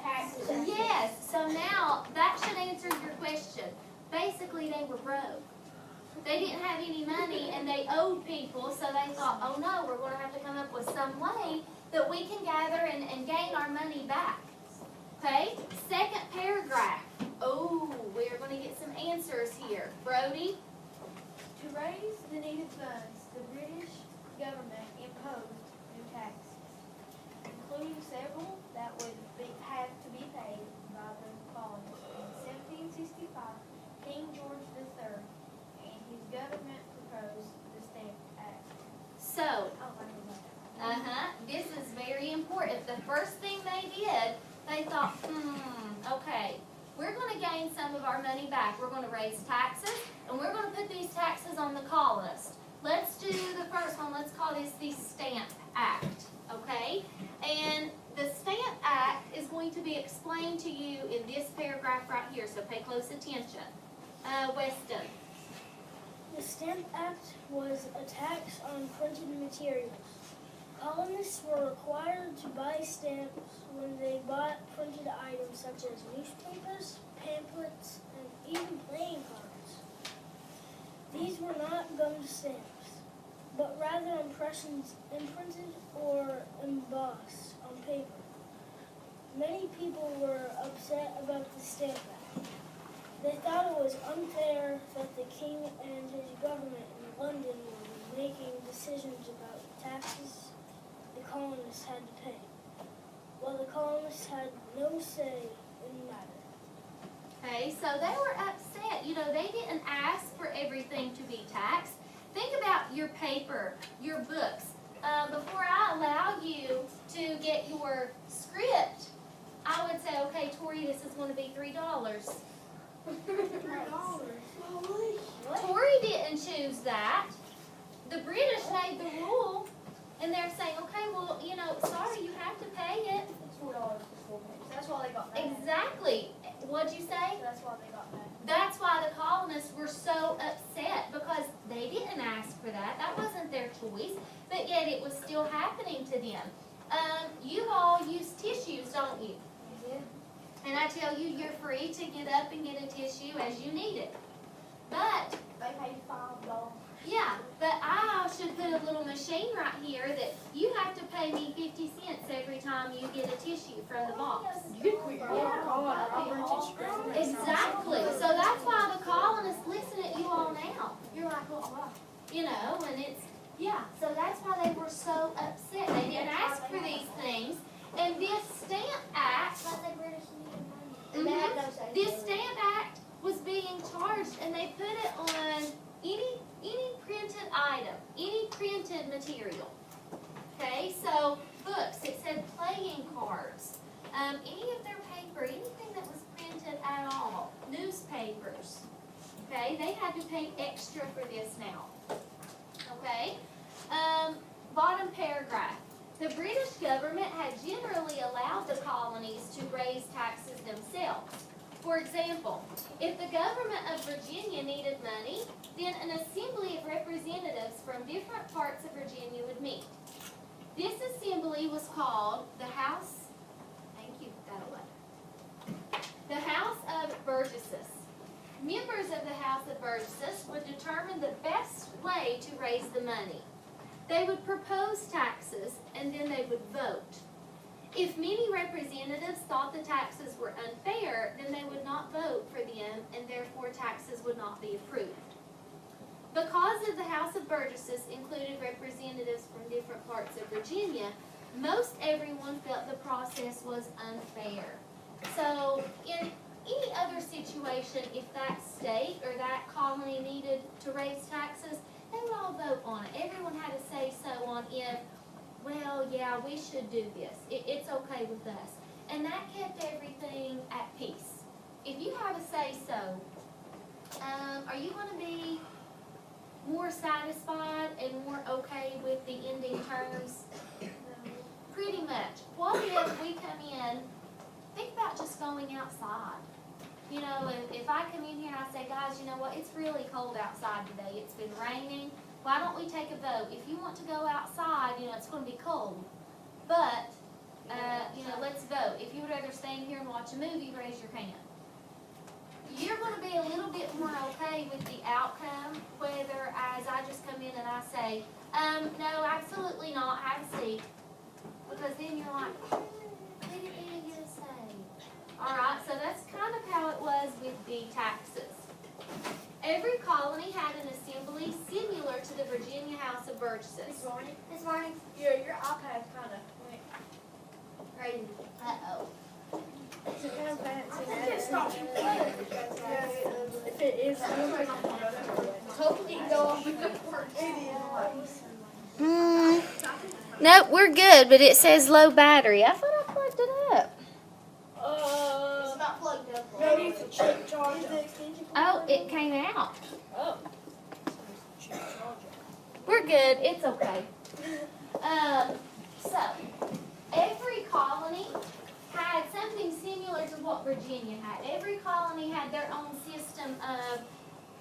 taxes? Yes, so now that should answer your question. Basically, they were broke. They didn't have any money and they owed people, so they thought, oh no, we're going to have to come up with some way that we can gather and gain our money back. Okay, second paragraph. Oh, we're going to get some answers here. Brody? To raise the needed funds, the British government imposed new taxes, including several that would have to be paid by the colonists. In 1765, King George III and his government proposed the Stamp Act. So, this is very important. The first thing they did, they thought, okay, we're going to gain some of our money back. We're going to raise taxes, and we're going to put these taxes on the colonists. Let's do the first one. Let's call this the Stamp Act, okay? And the Stamp Act is going to be explained to you in this paragraph right here, so pay close attention. Weston. The Stamp Act was a tax on printed materials. Colonists were required to buy stamps when they bought printed items such as newspapers, pamphlets, and even playing cards. These were not gummed stamps, but rather impressions imprinted or embossed on paper. Many people were upset about the Stamp Act. They thought it was unfair that the king and his government in London were making decisions about taxes the colonists had to pay, while the colonists had no say in the matter. Okay, so they were upset. You know, they didn't ask for everything to be taxed. Think about your paper, your books. Before I allow you to get your script, I would say, okay, Tori, this is going to be $3. Tori didn't choose that. The British made the rule, and they're saying, okay, well, you know, sorry, you have to pay it. It's $4 for full pay. So that's why they got mad. Exactly. What'd you say? So that's why they got mad. That's why the colonists were so upset, because they didn't ask for that. That wasn't their choice, but yet it was still happening to them. You all use tissues, don't you? Yeah. And I tell you, you're free to get up and get a tissue as you need it. But, They paid $5. yeah, but I should put a little machine right here that you have to pay me 50 cents every time you get a tissue from the box. Exactly. So that's why the colonists listen at you all now. You're like, well, why? You know, and it's, yeah. So that's why they were so upset. They didn't ask for these things. And this Stamp Act, But the British needed money. And they had no say. this Stamp Act was being charged, and they put it on any printed item, any printed material. Okay, so books, it said playing cards, any of their paper, anything that was printed at all, newspapers. Okay, they had to pay extra for this now. Okay, bottom paragraph. The British government had generally allowed the colonies to raise taxes themselves. For example, if the government of Virginia needed money, then an assembly of representatives from different parts of Virginia would meet. This assembly was called the House, thank you, that away, the House of Burgesses. Members of the House of Burgesses would determine the best way to raise the money. They would propose taxes, and then they would vote. If many representatives thought the taxes were unfair, then they would not vote for them, and therefore taxes would not be approved. Because of the House of Burgesses included representatives from different parts of Virginia, most everyone felt the process was unfair. So in any other situation, if that state or that colony needed to raise taxes, they would all vote on it. Everyone had to say so on if, well, yeah, we should do this. It's okay with us. And that kept everything at peace. If you have a say-so, are you going to be more satisfied and more okay with the ending terms? Pretty much. What if we come in, think about just going outside. You know, if I come in here and I say, guys, you know what, it's really cold outside today. It's been raining. Why don't we take a vote? If you want to go outside, you know, it's going to be cold. But, you know, let's vote. If you would rather stay in here and watch a movie, raise your hand. You're going to be a little bit more okay with the outcome, whether as I just come in and I say, no, absolutely not, have a seat. Because then you're like, we didn't even get a say. All right, so that's kind of how it was with the taxes. Every colony had an assembly similar to the Virginia House of Burgesses. This morning, Your iPad kind of went crazy. Uh-oh. It's kind of fancy. I think it stopped recording. If it is, hopefully you can go off with the Nope, we're good, but it says low battery. I thought I plugged it up. It's not plugged up. Maybe it's a cheap charger. Oh, it came out. Oh. We're good. It's okay. So, every colony had something similar to what Virginia had. Every colony had their own system of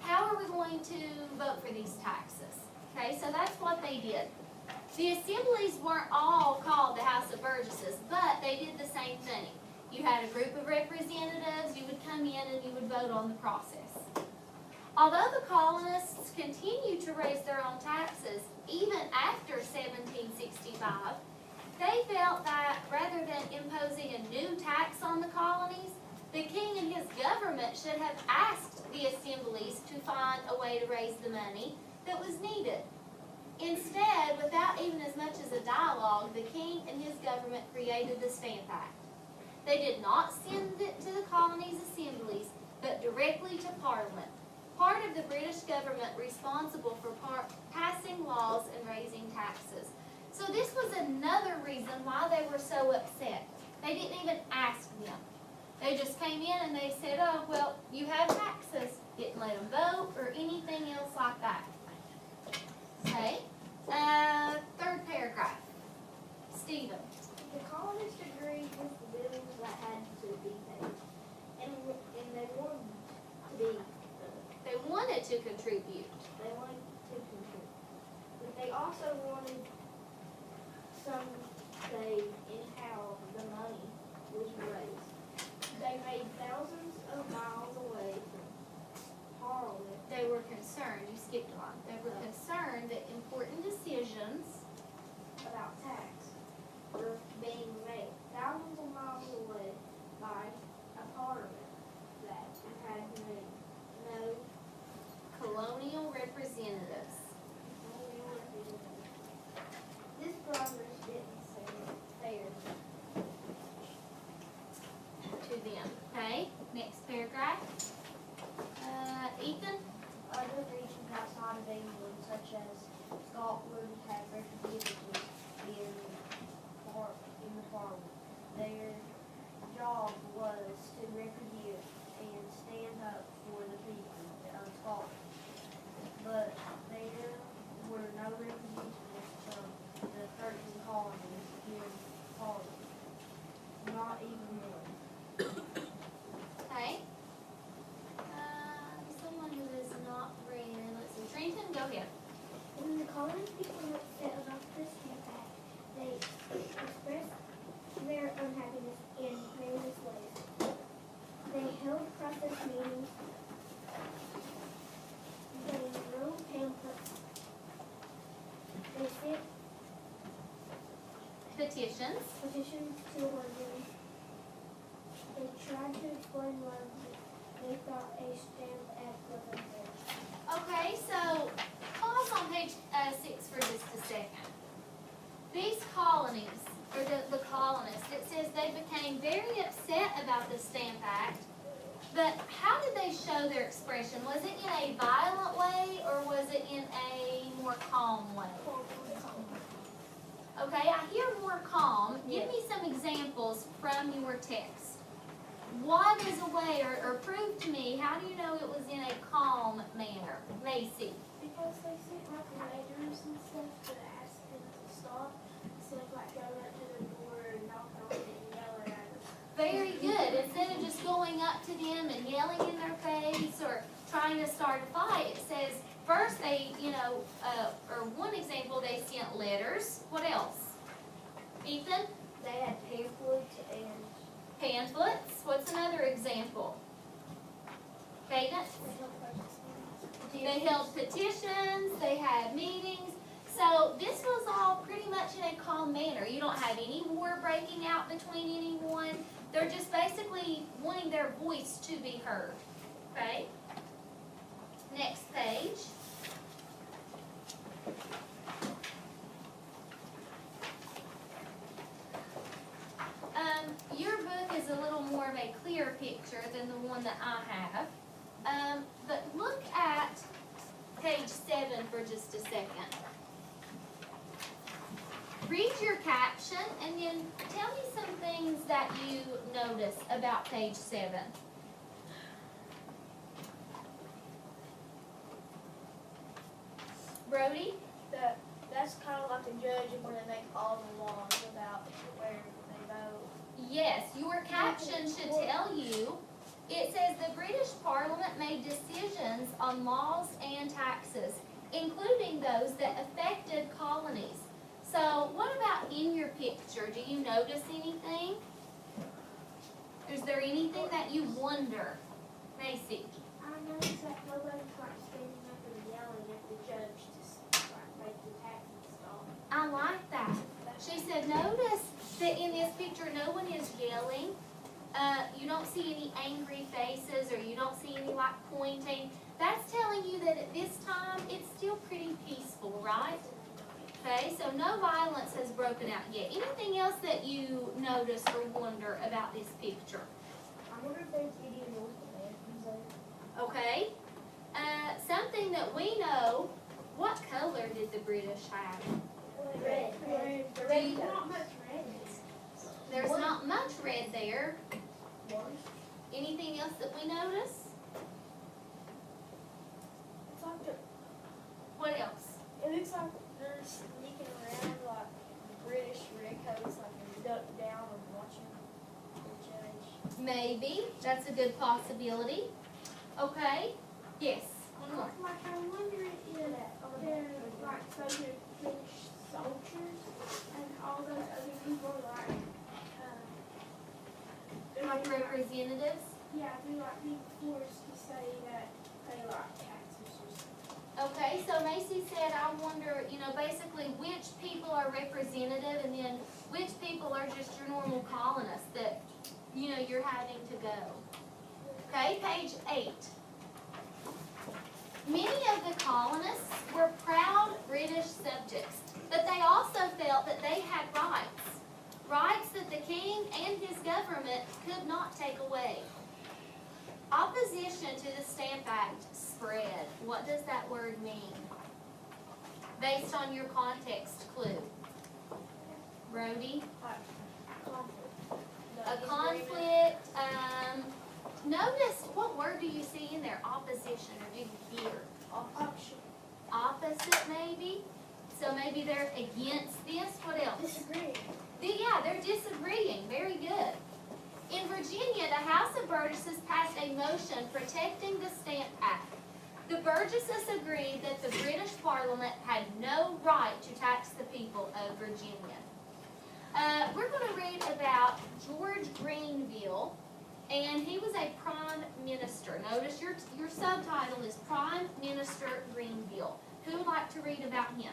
how are we going to vote for these taxes. Okay, so that's what they did. The assemblies weren't all called the House of Burgesses, but they did the same thing. You had a group of representatives, you would come in and you would vote on the process. Although the colonists continued to raise their own taxes, even after 1765, they felt that rather than imposing a new tax on the colonies, the king and his government should have asked the assemblies to find a way to raise the money that was needed. Instead, and without even as much as a dialogue, the king and his government created the Stamp Act. They did not send it to the colonies' assemblies, but directly to Parliament, part of the British government responsible for passing laws and raising taxes. So this was another reason why they were so upset. They didn't even ask them. They just came in and they said, oh, well, you have taxes. Didn't let them vote or anything else like that. Okay, third paragraph. Stephen. The colonists agreed with the bills that had to be paid, and they wanted to be, They wanted to contribute. they wanted to contribute. But they also wanted some say in how the money was raised. They made thousands of miles away from Parliament. They were concerned, you skipped one. They were concerned that important decisions About tax were being made thousands of miles away by a parliament that had no colonial representatives. This progress didn't seem fair. To them. Okay, next paragraph. Ethan? Other regions outside of England, such as Scotland, had representatives in the parliament. Their job was to represent and stand up for the people of Scotland. But there were no representatives from the 13 colonies in Parliament. Not even one. Okay. Someone who is not read. Let's see. Trenton, go ahead. When the colony people were upset about the Stamp Act, they expressed their unhappiness in various ways. They held protest meetings, they wrote pamphlets, they sent Petitions. petitions to London. They tried to explain why they thought a Stamp Act was unfair. Okay, so pause on page 6 for just a second. These colonies, or the colonists, it says they became very upset about the Stamp Act, but how did they show their expression? Was it in a violent way or was it in a more calm way? Okay, I hear more calm. Give me some examples from your text. What is a way, or prove to me, how do you know it was in a calm manner? Macy. Because they sent like letters and stuff to ask them to stop, instead of like going up to the door and knocking on it and yelling at them. Very good. Instead of just going up to them and yelling in their face or trying to start a fight, it says first they, or one example, they sent letters. What else? Ethan? They had pamphlets and Pamphlets. What's another example? Kaden? They held petitions, they had meetings. So this was all pretty much in a calm manner. You don't have any war breaking out between anyone. They're just basically wanting their voice to be heard. Okay? Next page. Your book is a little more of a clear picture than the one that I have. But look at page 7 for just a second. Read your caption and then tell me some things that you notice about page 7. Brody? That's kind of like a judge where they make all the laws about where they vote. Yes, your caption should tell you. It says the British Parliament made decisions on laws and taxes, including those that affected colonies. So what about in your picture? Do you notice anything? Is there anything that you wonder? Macy? I noticed that nobody's like standing up and yelling at the judge to like make the taxes stop. I like that. She said, notice that in this picture no one is yelling. You don't see any angry faces or you don't see any like pointing. That's telling you that at this time it's still pretty peaceful, right? Okay, so no violence has broken out yet. Anything else that you notice or wonder about this picture? I wonder if there's any North Americans there. Okay. Something that we know, what color did the British have? Red. Do you- Not much red. There's not much red there. Orange. Anything else that we notice? It's like the, What else? it looks like they're sneaking around like British redcoats, like they're ducked down and watching the judge. Maybe. That's a good possibility. Okay. Yes. One more. Like I wonder if they're like Soviet British soldiers and all those other people like Like representatives. yeah, they're like being forced to say that they like taxes or something. Okay, so Macy said, I wonder, basically which people are representative and then which people are just your normal colonists that, you're having to go. Okay, page 8. Many of the colonists were proud British subjects, but they also felt that they had rights. Rights that the king and his government could not take away. Opposition to the Stamp Act spread. What does that word mean? Based on your context clue. Brody? A conflict. Notice, what word do you see in there? Opposition, or do you hear? Opposite, maybe? So maybe they're against this. What else? Disagree. Yeah, they're disagreeing. Very good. In Virginia, the House of Burgesses passed a motion protecting the Stamp Act. The Burgesses agreed that the British Parliament had no right to tax the people of Virginia. We're going to read about George Grenville, and he was a prime minister. Notice your subtitle is Prime Minister Grenville. Who would like to read about him?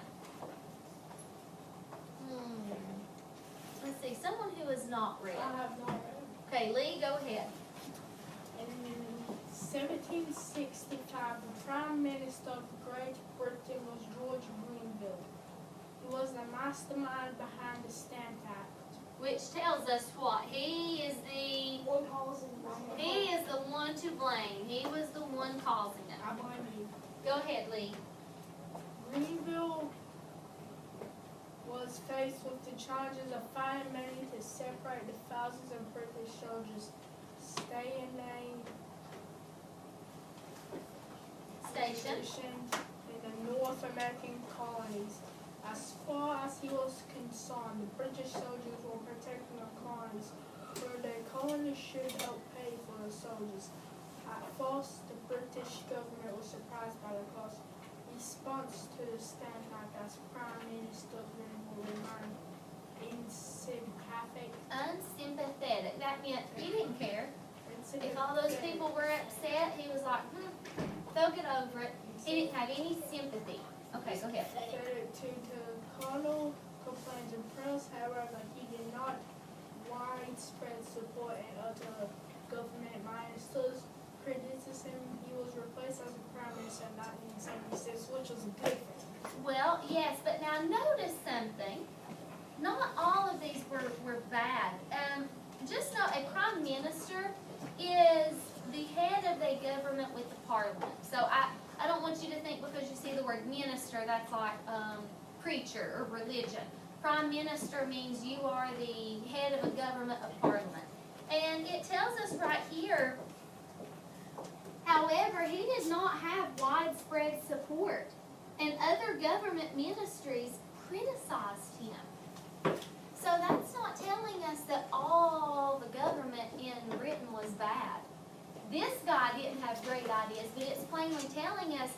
Let's see, someone who is not read. I have no idea. Okay, Lee, go ahead. In 1765, the Prime Minister of Great Britain was George Grenville. He was the mastermind behind the Stamp Act. Which tells us what? He is the one to blame. He was the one causing it. I blame you. Go ahead, Lee. Grenville was faced with the charges of finding money to separate the thousands of British soldiers stationed in the North American colonies. As far as he was concerned, the British soldiers were protecting the colonies, where the colonies should help pay for the soldiers. At first, the British government was surprised by the cost. Response to the Stamp Act as Prime Minister Grenville remained Unsympathetic. That meant he didn't care. If all those people were upset, he was like, they'll get over it. He didn't have any sympathy. Okay, go ahead. To the colonel complaints and press, however, he did not widespread support and other government ministers criticism. He was replaced as a prime minister in 1976, which was a good thing. Well, yes, but now notice something. Not all of these were bad. Just know a prime minister is the head of a government with the parliament. So I don't want you to think because you see the word minister, that's like preacher or religion. Prime minister means you are the head of a government of parliament. And it tells us right here, however, he did not have widespread support. And other government ministries criticized him. So that's not telling us that all the government in Britain was bad. This guy didn't have great ideas, but it's plainly telling us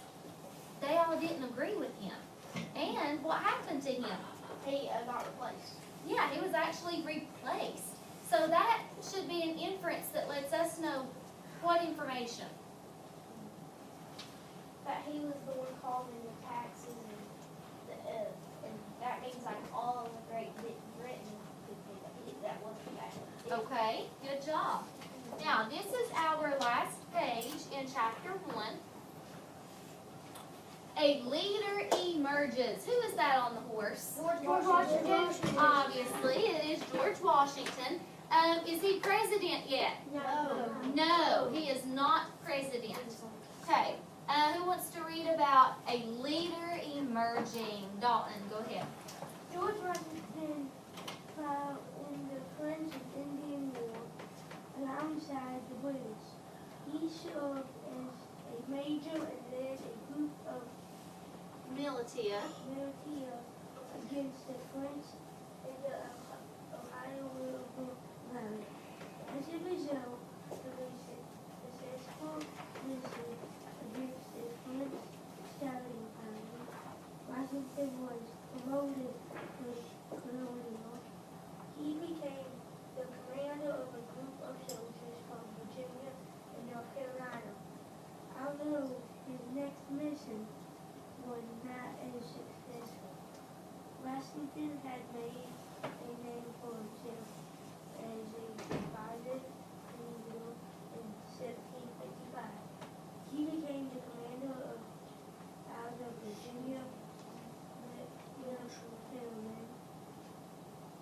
they all didn't agree with him. And what happened to him? He got replaced. Yeah, he was actually replaced. So that should be an inference that lets us know what information? That he was the one calling the taxes and that means like all of Great Britain could do that. That wasn't bad. Okay, good job. Now, this is our last page in chapter 1. A leader emerges. Who is that on the horse? George George Washington. Is he president yet? No. No, he is not president. Okay, who wants to read about a leader emerging? Dalton, go ahead. George Washington fought in the French and Indian War alongside the British. He served as a major and led a group of Militia. militia against the French in the Ohio River Valley. As a result of a successful mission against the French Starting Army, Washington was promoted to colonel. He became the commander of a group of soldiers from Virginia and North Carolina. Although his next mission was not as successful, Washington had made a name for himself as a private general in 1755. He became the commander out of Virginia Military.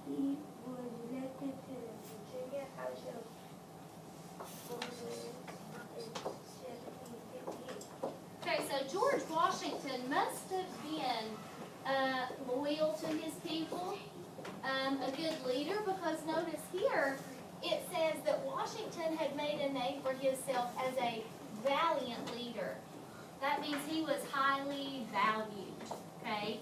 He was elected to the Virginia House of Representatives in 1758. Okay, so George Washington must have been loyal to his people, a good leader, because notice here it says that Washington had made a name for himself as a valiant leader. That means he was highly valued, okay?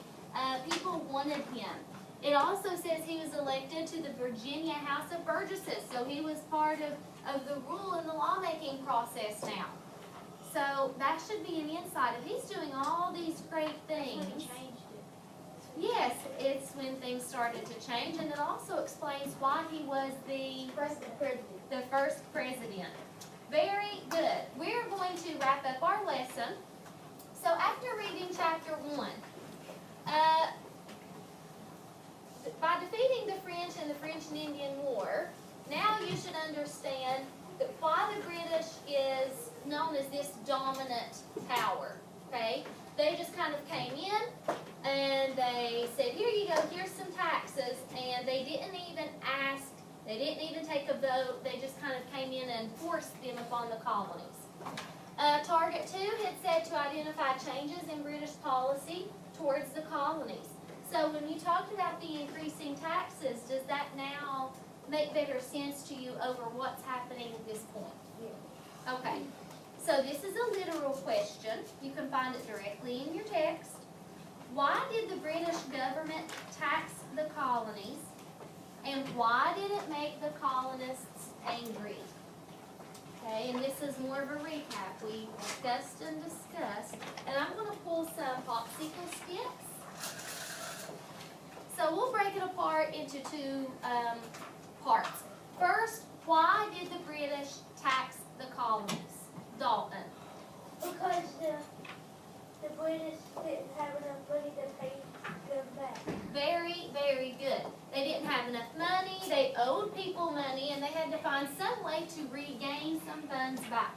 People wanted him. It also says he was elected to the Virginia House of Burgesses, so he was part of the rule and the lawmaking process now. So that should be an insight. If he's doing all these great things, yes, it's when things started to change, and it also explains why he was the first president. Very good. We're going to wrap up our lesson. So after reading chapter 1, by defeating the French in the French and Indian War, now you should understand that why the British is known as this dominant power, okay? They just kind of came in and they said, here you go, here's some taxes, and they didn't even ask, they didn't even take a vote, they just kind of came in and forced them upon the colonies. Target 2 had said to identify changes in British policy towards the colonies. So when you talked about the increasing taxes, does that now make better sense to you over what's happening at this point? Yeah. Okay. So this is a literal question. You can find it directly in your text. Why did the British government tax the colonies? And why did it make the colonists angry? Okay, and this is more of a recap. We discussed and discussed. And I'm going to pull some popsicle sticks. So we'll break it apart into two parts. First, why did the British tax the colonies? Dalton. Because the British didn't have enough money to pay them back. Very, very good. They didn't have enough money, they owed people money, and they had to find some way to regain some funds back.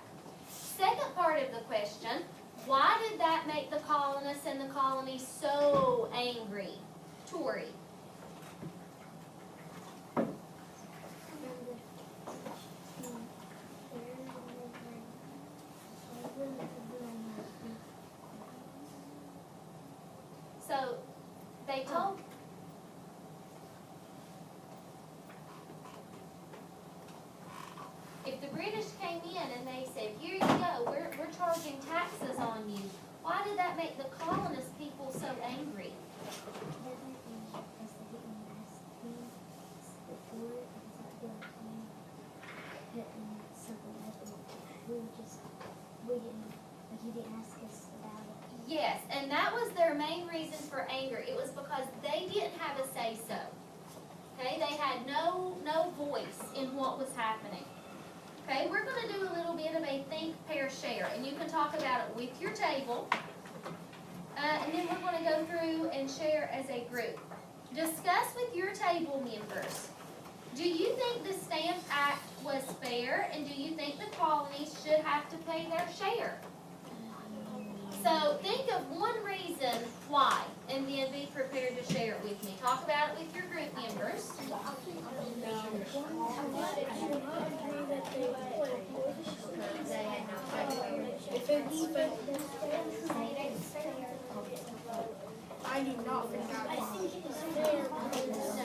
Second part of the question, why did that make the colonists and the colonies so angry? Tori. So they told if the British came in and they said, here you go, we're charging taxes on you, why did that make the colonist people so angry? You didn't ask us about it. Yes, and that was their main reason for anger. It was because they didn't have a say-so. Okay, they had no voice in what was happening. Okay, we're going to do a little bit of a think, pair, share, and you can talk about it with your table. And then we're going to go through and share as a group. Discuss with your table members. Do you think the Stamp Act was fair, and do you think the colonies should have to pay their share? So think of one reason why, and then be prepared to share it with me. Talk about it with your group members. If it's fair, I do not think I I think it's fair because,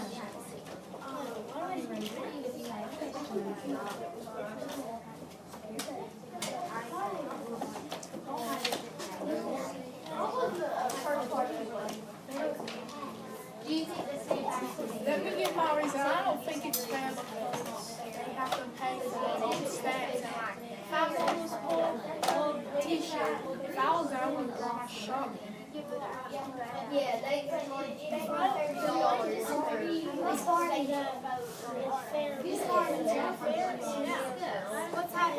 Do you think the same Let me give my reason. I don't think it's fair because they have to pay for all the stats and like if I was a t-shirt, if I was there I would draw my shirt. Yeah, they What's happening now?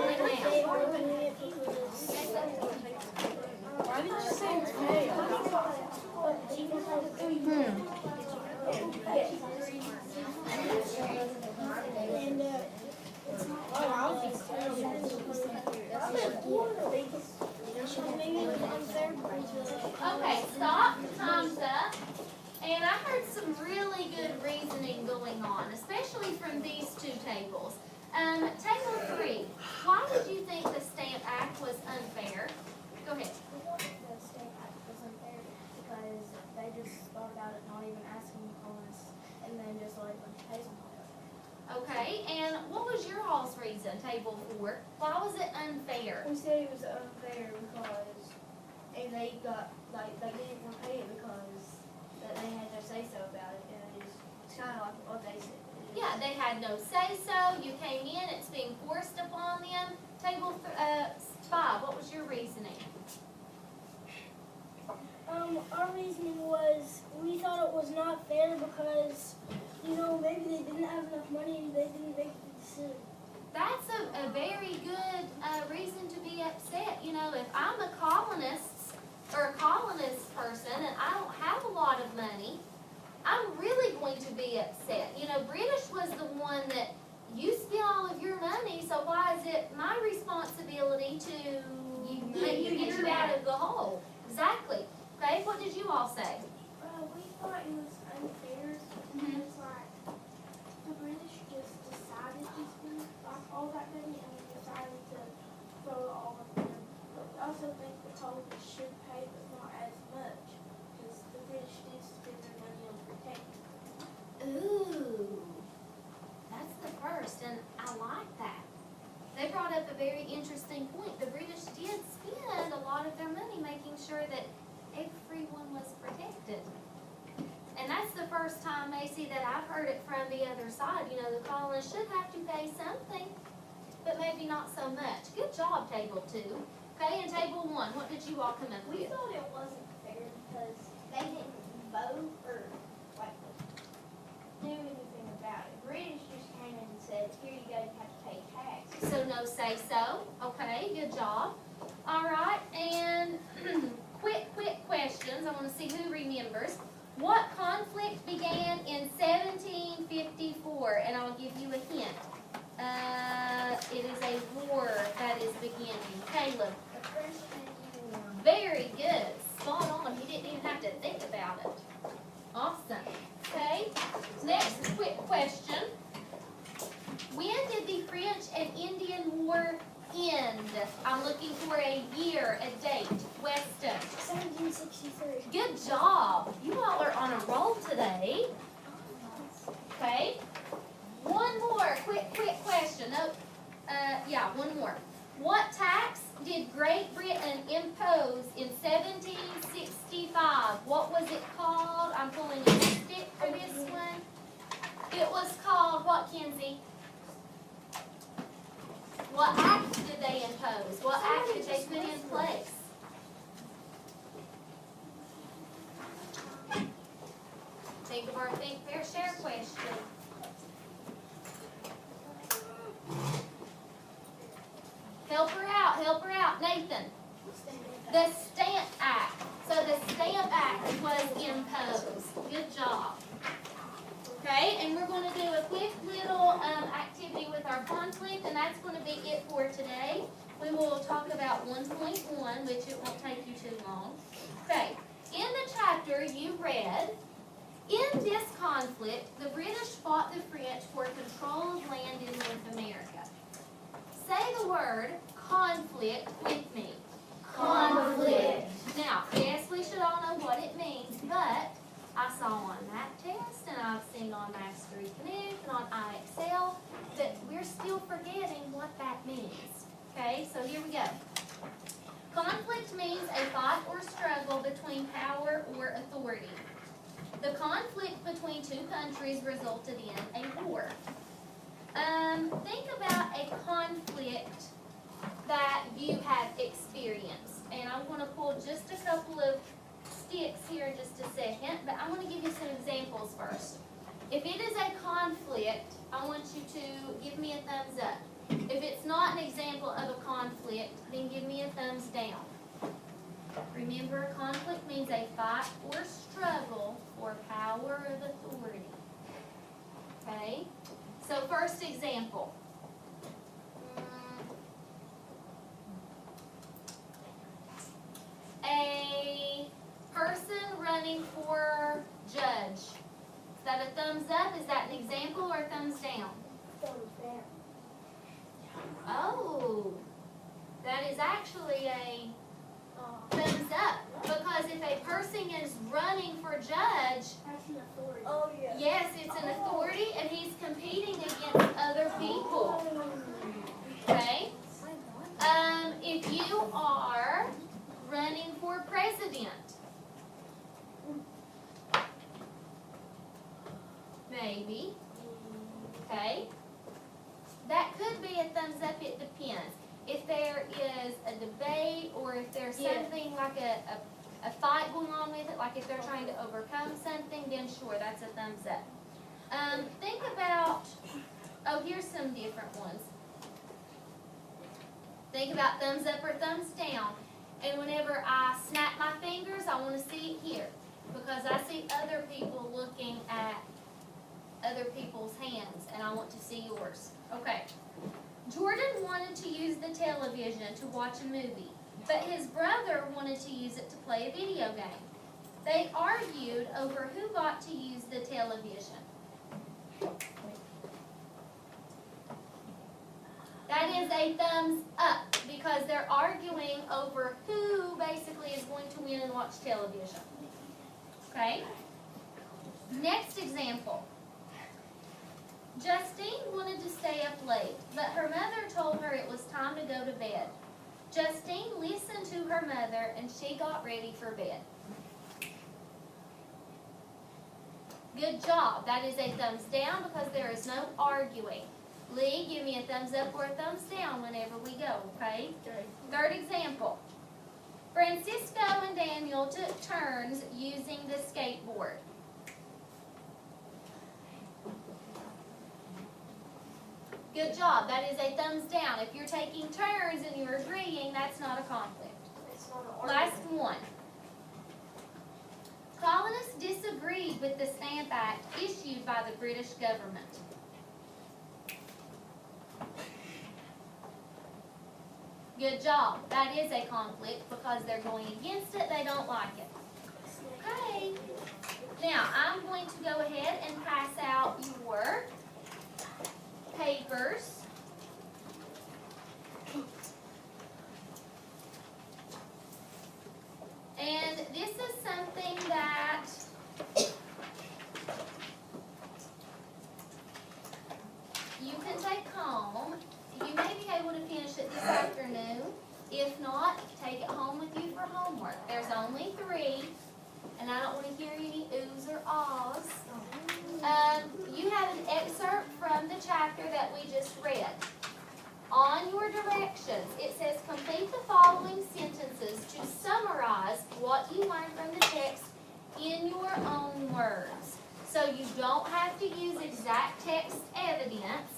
Why did you say it's fair? Okay, stop. Time's up. And I heard some really good reasoning going on, especially from these two tables. Table 3. Why did you think the Stamp Act was unfair? Go ahead. The state act was unfair because they just thought about it, not even asking the colonists, and then just like pay somebody. Okay, and what was your all's reason, Table 4? Why was it unfair? We said it was unfair because, and they got, like, they didn't want to pay it because that they had no say so about it, and it's kind of like what they said. Yeah, they had no say-so. You came in, it's being forced upon them. Table 5, what was your reasoning? our reasoning was, we thought it was not fair because, maybe they didn't have enough money and they didn't make the decision. That's a very good reason to be upset. If I'm a colonist or a colonist person and I don't have a lot of money, I'm really going to be upset. British was the one that you spent all of your money, so why is it my responsibility to get you out of the hole? Exactly. Okay, what did you all say? We thought it was unfair because, like, the British just decided to spend, like, all that money and we decided to throw it all on them. But we also think the colonists should pay, but not as much because the British did spend their money on protecting. Ooh, that's the first, and I like that. They brought up a very interesting point. The British did spend a lot of their money making sure that everyone was protected. And that's the first time, Macy, that I've heard it from the other side. The colonists should have to pay something, but maybe not so much. Good job, Table 2. Okay, and Table 1, what did you all come up We with? thought it wasn't fair because they didn't vote or, like, do anything about it. British just came in and said, here you go, you have to pay tax. So no say-so. Okay, good job. All right, and quick questions. I want to see who remembers. What conflict began in 1754? And I'll give you a hint. It is a war that is beginning. Caleb. The French Union. Very good. Spot on. You didn't even have to think about it. Awesome. Okay. Next quick question. When did the French and Indian War end? I'm looking for a year, a date. Weston. 1763. Good job. You all are on a roll today. Okay. One more quick question. Nope. One more. What tax did Great Britain impose in 1765? What was it called? I'm pulling a stick for this one. It was called what, Kenzie? What act did they impose? What act did they put in place? Think of our Think Fair Share question. Help her out, Nathan. The Stamp Act. So the Stamp Act was imposed. Good job. Okay, and we're going to do a quick little activity with our conflict, and that's going to be it for today. We will talk about 1.1, which it won't take you too long. Okay, in the chapter you read, in this conflict, the British fought the French for control of land in North America. Say the word conflict with me. Conflict. Now, yes, we should all know what it means, but I saw on that test, and I've seen on Mastery Connect, and on IXL, that we're still forgetting what that means. Okay, so here we go. Conflict means a fight or struggle between power or authority. The conflict between two countries resulted in a war. Think about a conflict that you have experienced. And I'm going to pull just a couple of sticks here in just a second, but I'm going to give you some examples first. If it is a conflict, I want you to give me a thumbs up. If it's not an example of a conflict, then give me a thumbs down. Remember, conflict means a fight or struggle for power of authority. Okay? So first example. A person running for judge. Is that a thumbs up? Is that an example or a thumbs down? Thumbs down. Oh, that is actually a thumbs up. Because if a person is running for judge, That's an authority. Oh, yeah. yes, it's an authority and he's competing against other people. Okay? If you are running for president, maybe, okay, that could be a thumbs up, it depends. If there is a debate or if there's something like a fight going on with it, like if they're trying to overcome something, then sure, that's a thumbs up. Think about, oh, here's some different ones. Think about thumbs up or thumbs down. And whenever I snap my fingers, I want to see it here. Because I see other people looking at other people's hands, and I want to see yours. Okay. Jordan wanted to use the television to watch a movie, but his brother wanted to use it to play a video game. They argued over who got to use the television. That is a thumbs up because they're arguing over who basically is going to win and watch television. Okay? Next example. Justine wanted to stay up late, but her mother told her it was time to go to bed. Justine listened to her mother and she got ready for bed. Good job. That is a thumbs down because there is no arguing. Lee, give me a thumbs up or a thumbs down whenever we go, okay? Third example. Francisco and Daniel took turns using the skateboard. Good job. That is a thumbs down. If you're taking turns and you're agreeing, that's not a conflict. It's not an argument. Last one. Colonists disagreed with the Stamp Act issued by the British government. Good job. That is a conflict because they're going against it, they don't like it. Okay. Now, I'm going to go ahead and pass out your papers. And this is something that you can take home. You may be able to finish it this afternoon. If not, take it home with you for homework. There's only 3, and I don't want to hear any oohs or ahs. You have an excerpt from the chapter that we just read. On your directions, it says complete the following sentences to summarize what you learned from the text in your own words. So you don't have to use exact text evidence.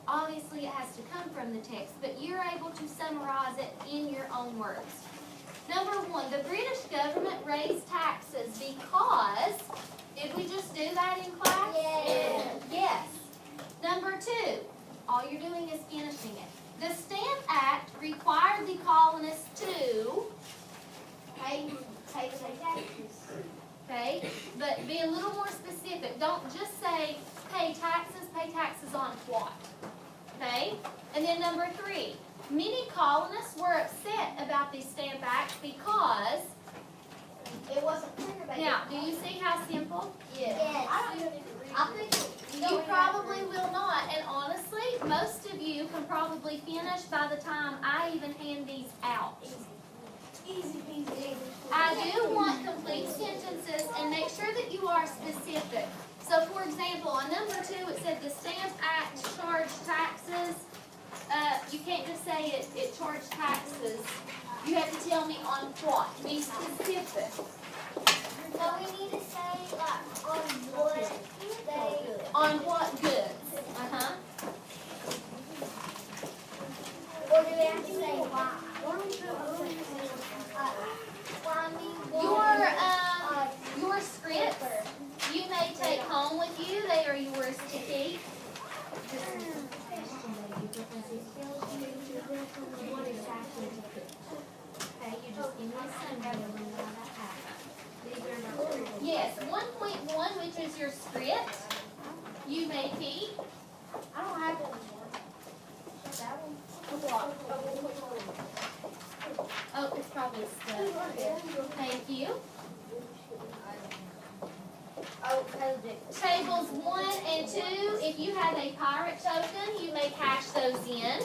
Obviously, it has to come from the text, but you're able to summarize it in your own words. Number 1, the British government raised taxes because, did we just do that in class? Yes. Yes. Number 2, all you're doing is finishing it. The Stamp Act required the colonists to, Pay taxes. okay, but be a little more specific. Don't just say pay taxes on what? Okay? And then number 3, many colonists were upset about the Stamp Act because, It wasn't clear about now, do you see how simple? Yes. Yes. I think You probably will not, and honestly, most of you can probably finish by the time I even hand these out. Easy peasy. I do want complete sentences and make sure that you are specific. So for example, on number 2, it said the Stamp Act charged taxes. You can't just say it charged taxes. You have to tell me on what. Be specific. So we need to say like on what they. On what goods? Uh-huh. Or do we have to say why? Your scripts, you may take home with you. They are yours to keep. Yes, 1.1, which is your script, you may keep. I don't have one more. That one? Oh, it's probably stuck. Thank you. Oh, code. Tables 1 and 2, if you have a pirate token, you may cash those in.